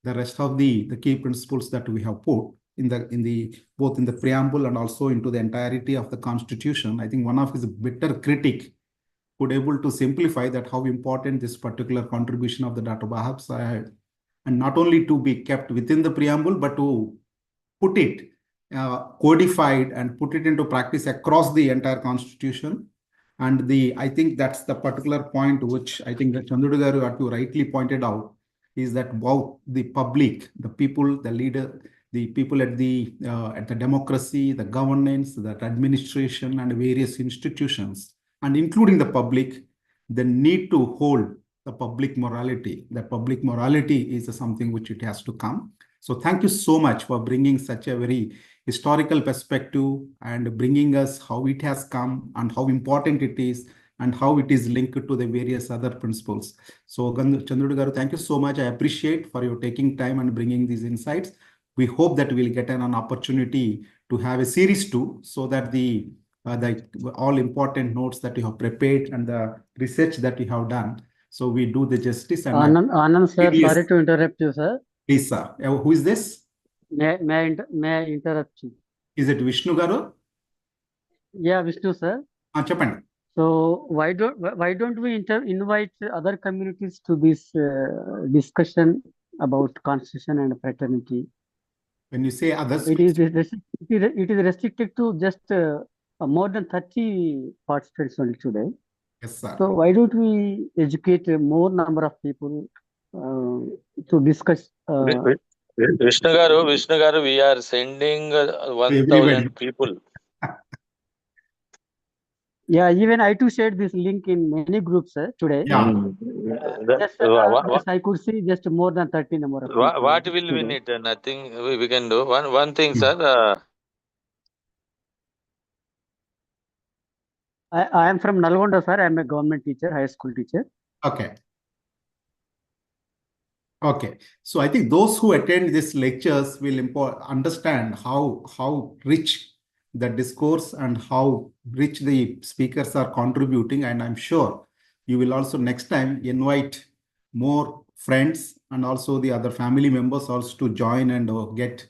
rest of the key principles that we have put in the both in the preamble and also into the entirety of the Constitution. I think one of his better critic could able to simplify that how important this particular contribution of the Dr. Wahab Sahib, and not only to be kept within the preamble, but to put it codified and put it into practice across the entire constitution. And I think that's the particular point which I think that Chandru garu had to rightly pointed out, is that both the public, the people, the leader, the people at the democracy, the governance, the administration, and various institutions, and including the public, they need to hold the public morality. The public morality is something which it has to come. So thank you so much for bringing such a very historical perspective and bringing us how it has come and how important it is and how it is linked to the various other principles. So Chandru garu, thank you so much. I appreciate for your taking time and bringing these insights. We hope that we'll get an opportunity to have a series too, so that the all important notes that you have prepared and the research that you have done, so we do the justice. And Anand sir, Yes. sorry to interrupt you, sir. Please, sir. Who is this? May I interrupt you? Is it Vishnu garu? Yeah, Vishnu sir. Cheppandi. So why don't we invite other communities to this discussion about constitution and fraternity? When you say others, it is restricted to just more than 30 participants only today. Yes, sir. So why don't we educate a more number of people to discuss? Vishnu garu, we are sending 1,000 people. Yeah, even I too shared this link in many groups today. Yeah. Just I could see just more than 30 number of people. What will win it? Nothing we can do. One thing, sir. I am from Nalgonda, sir. I am a government teacher, high school teacher. Okay. Okay. So I think those who attend these lectures will understand how rich the discourse and how rich the speakers are contributing. And I'm sure you will also next time invite more friends and also the other family members also to join and get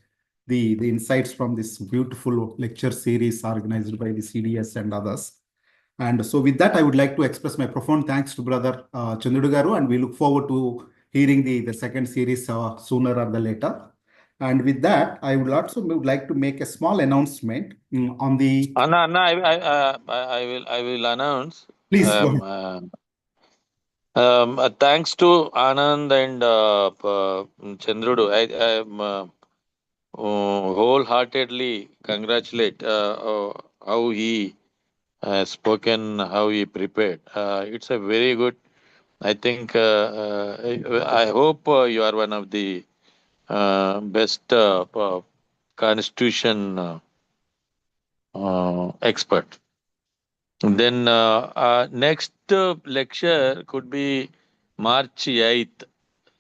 the insights from this beautiful lecture series organized by the CDS and others. And so with that, I would like to express my profound thanks to Brother Chandru garu, and we look forward to hearing the second series sooner or the later. And with that, I would also like to make a small announcement on the. Anna, I will announce. Please go ahead. Thanks to Anand and Chandrudu, I am wholeheartedly congratulate how he spoken, how he prepared. It's a very good. I think I hope you are one of the best constitution expert. Then next lecture could be March 8th.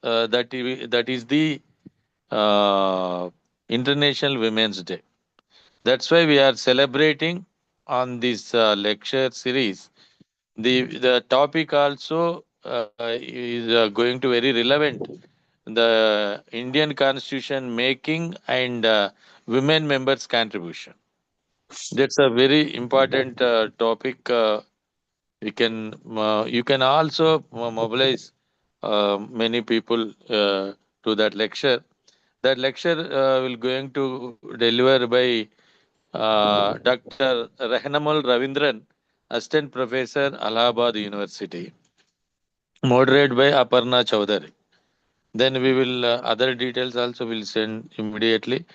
That is the International Women's Day. That's why we are celebrating on this lecture series. The topic also is going to very relevant. The Indian Constitution making and women members' contribution. That's a very important topic. You can also mobilize many people to that lecture. That lecture will going to deliver by Dr. Rehnamal Ravindran, Assistant Professor, Allahabad University, moderated by Aparna Chowdhury. Then we will other details also will send immediately.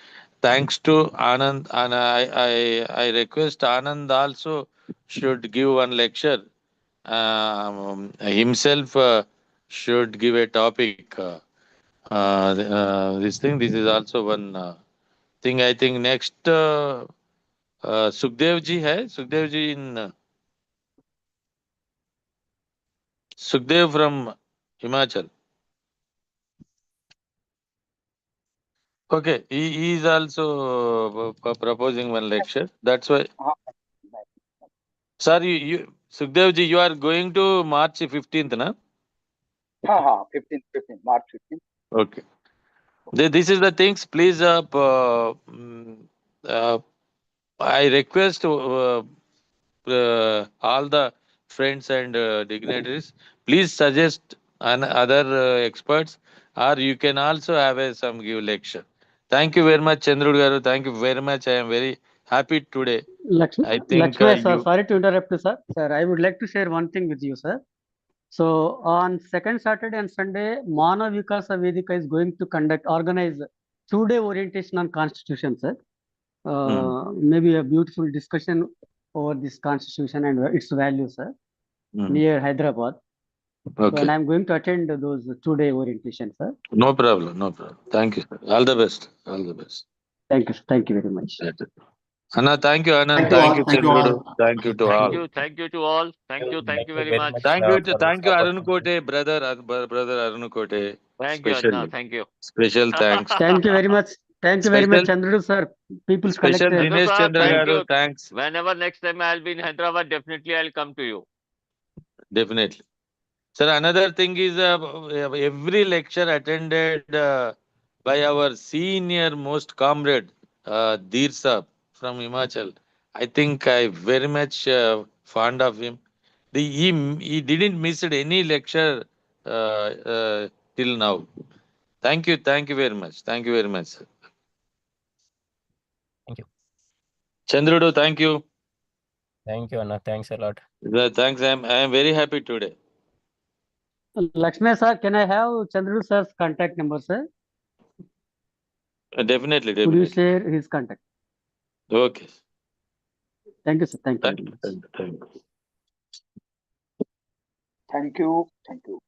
Thanks to Anand, and I request Anand also should give one lecture. Himself should give a topic. This is also one thing. I think next Sukhdev ji hai. Sukhdev ji in Sukhdev from Himachal. Okay, he is also proposing one lecture. That's why, sir, Sukhdev ji, you are going to March 15th, na? 15 March 15. Okay. This is the things. Please, I request all the friends and dignitaries, please suggest other experts, or you can also have some give lecture. Thank you very much, Chandru garu. Thank you very much. I am very happy today. I think Lakshmi, sir, you. sorry to interrupt you, sir. Sir, I would like to share one thing with you, sir. So on second Saturday and Sunday, Manav Vikasa Vedika is going to organize 2-day orientation on Constitution, sir. Maybe a beautiful discussion over this Constitution and its values, sir, near Hyderabad. Okay. So, and I'm going to attend those 2-day orientation, sir. No problem. No problem. Thank you, sir. All the best. All the best. Thank you. Thank you very much. Anna, thank you, Anand. Thank you Thank all. you, Thank you Chandrudu. all. Thank you to all. Thank you to all. Thank you very much. Thank you, for thank this you, Arun opportunity. Kote, brother Arun Kote. Thank you, Anna. Special, Thank you. special thanks. Thank you very much. Thank you very much, Special, Chandru, sir. People's special collective. Chandru Dinesh sir, Chandra thank garu. you. Thanks. Whenever next time I'll be in Hyderabad, definitely I'll come to you. Definitely. Sir, another thing is every lecture attended by our senior most comrade, Dheer Saab from Himachal. I think I very much fond of him. He didn't miss any lecture till now. Thank you very much. Thank you very much, sir. Thank you. Chandrudu, thank you. Thank you, Anna. Thanks a lot. Thanks. I am very happy today. Lakshmi, sir, can I have Chandru sir's contact number, sir? Definitely. Could you share his contact? Okay. Thank you, sir. Thank you very much. Thank you. Thank you. Thank you.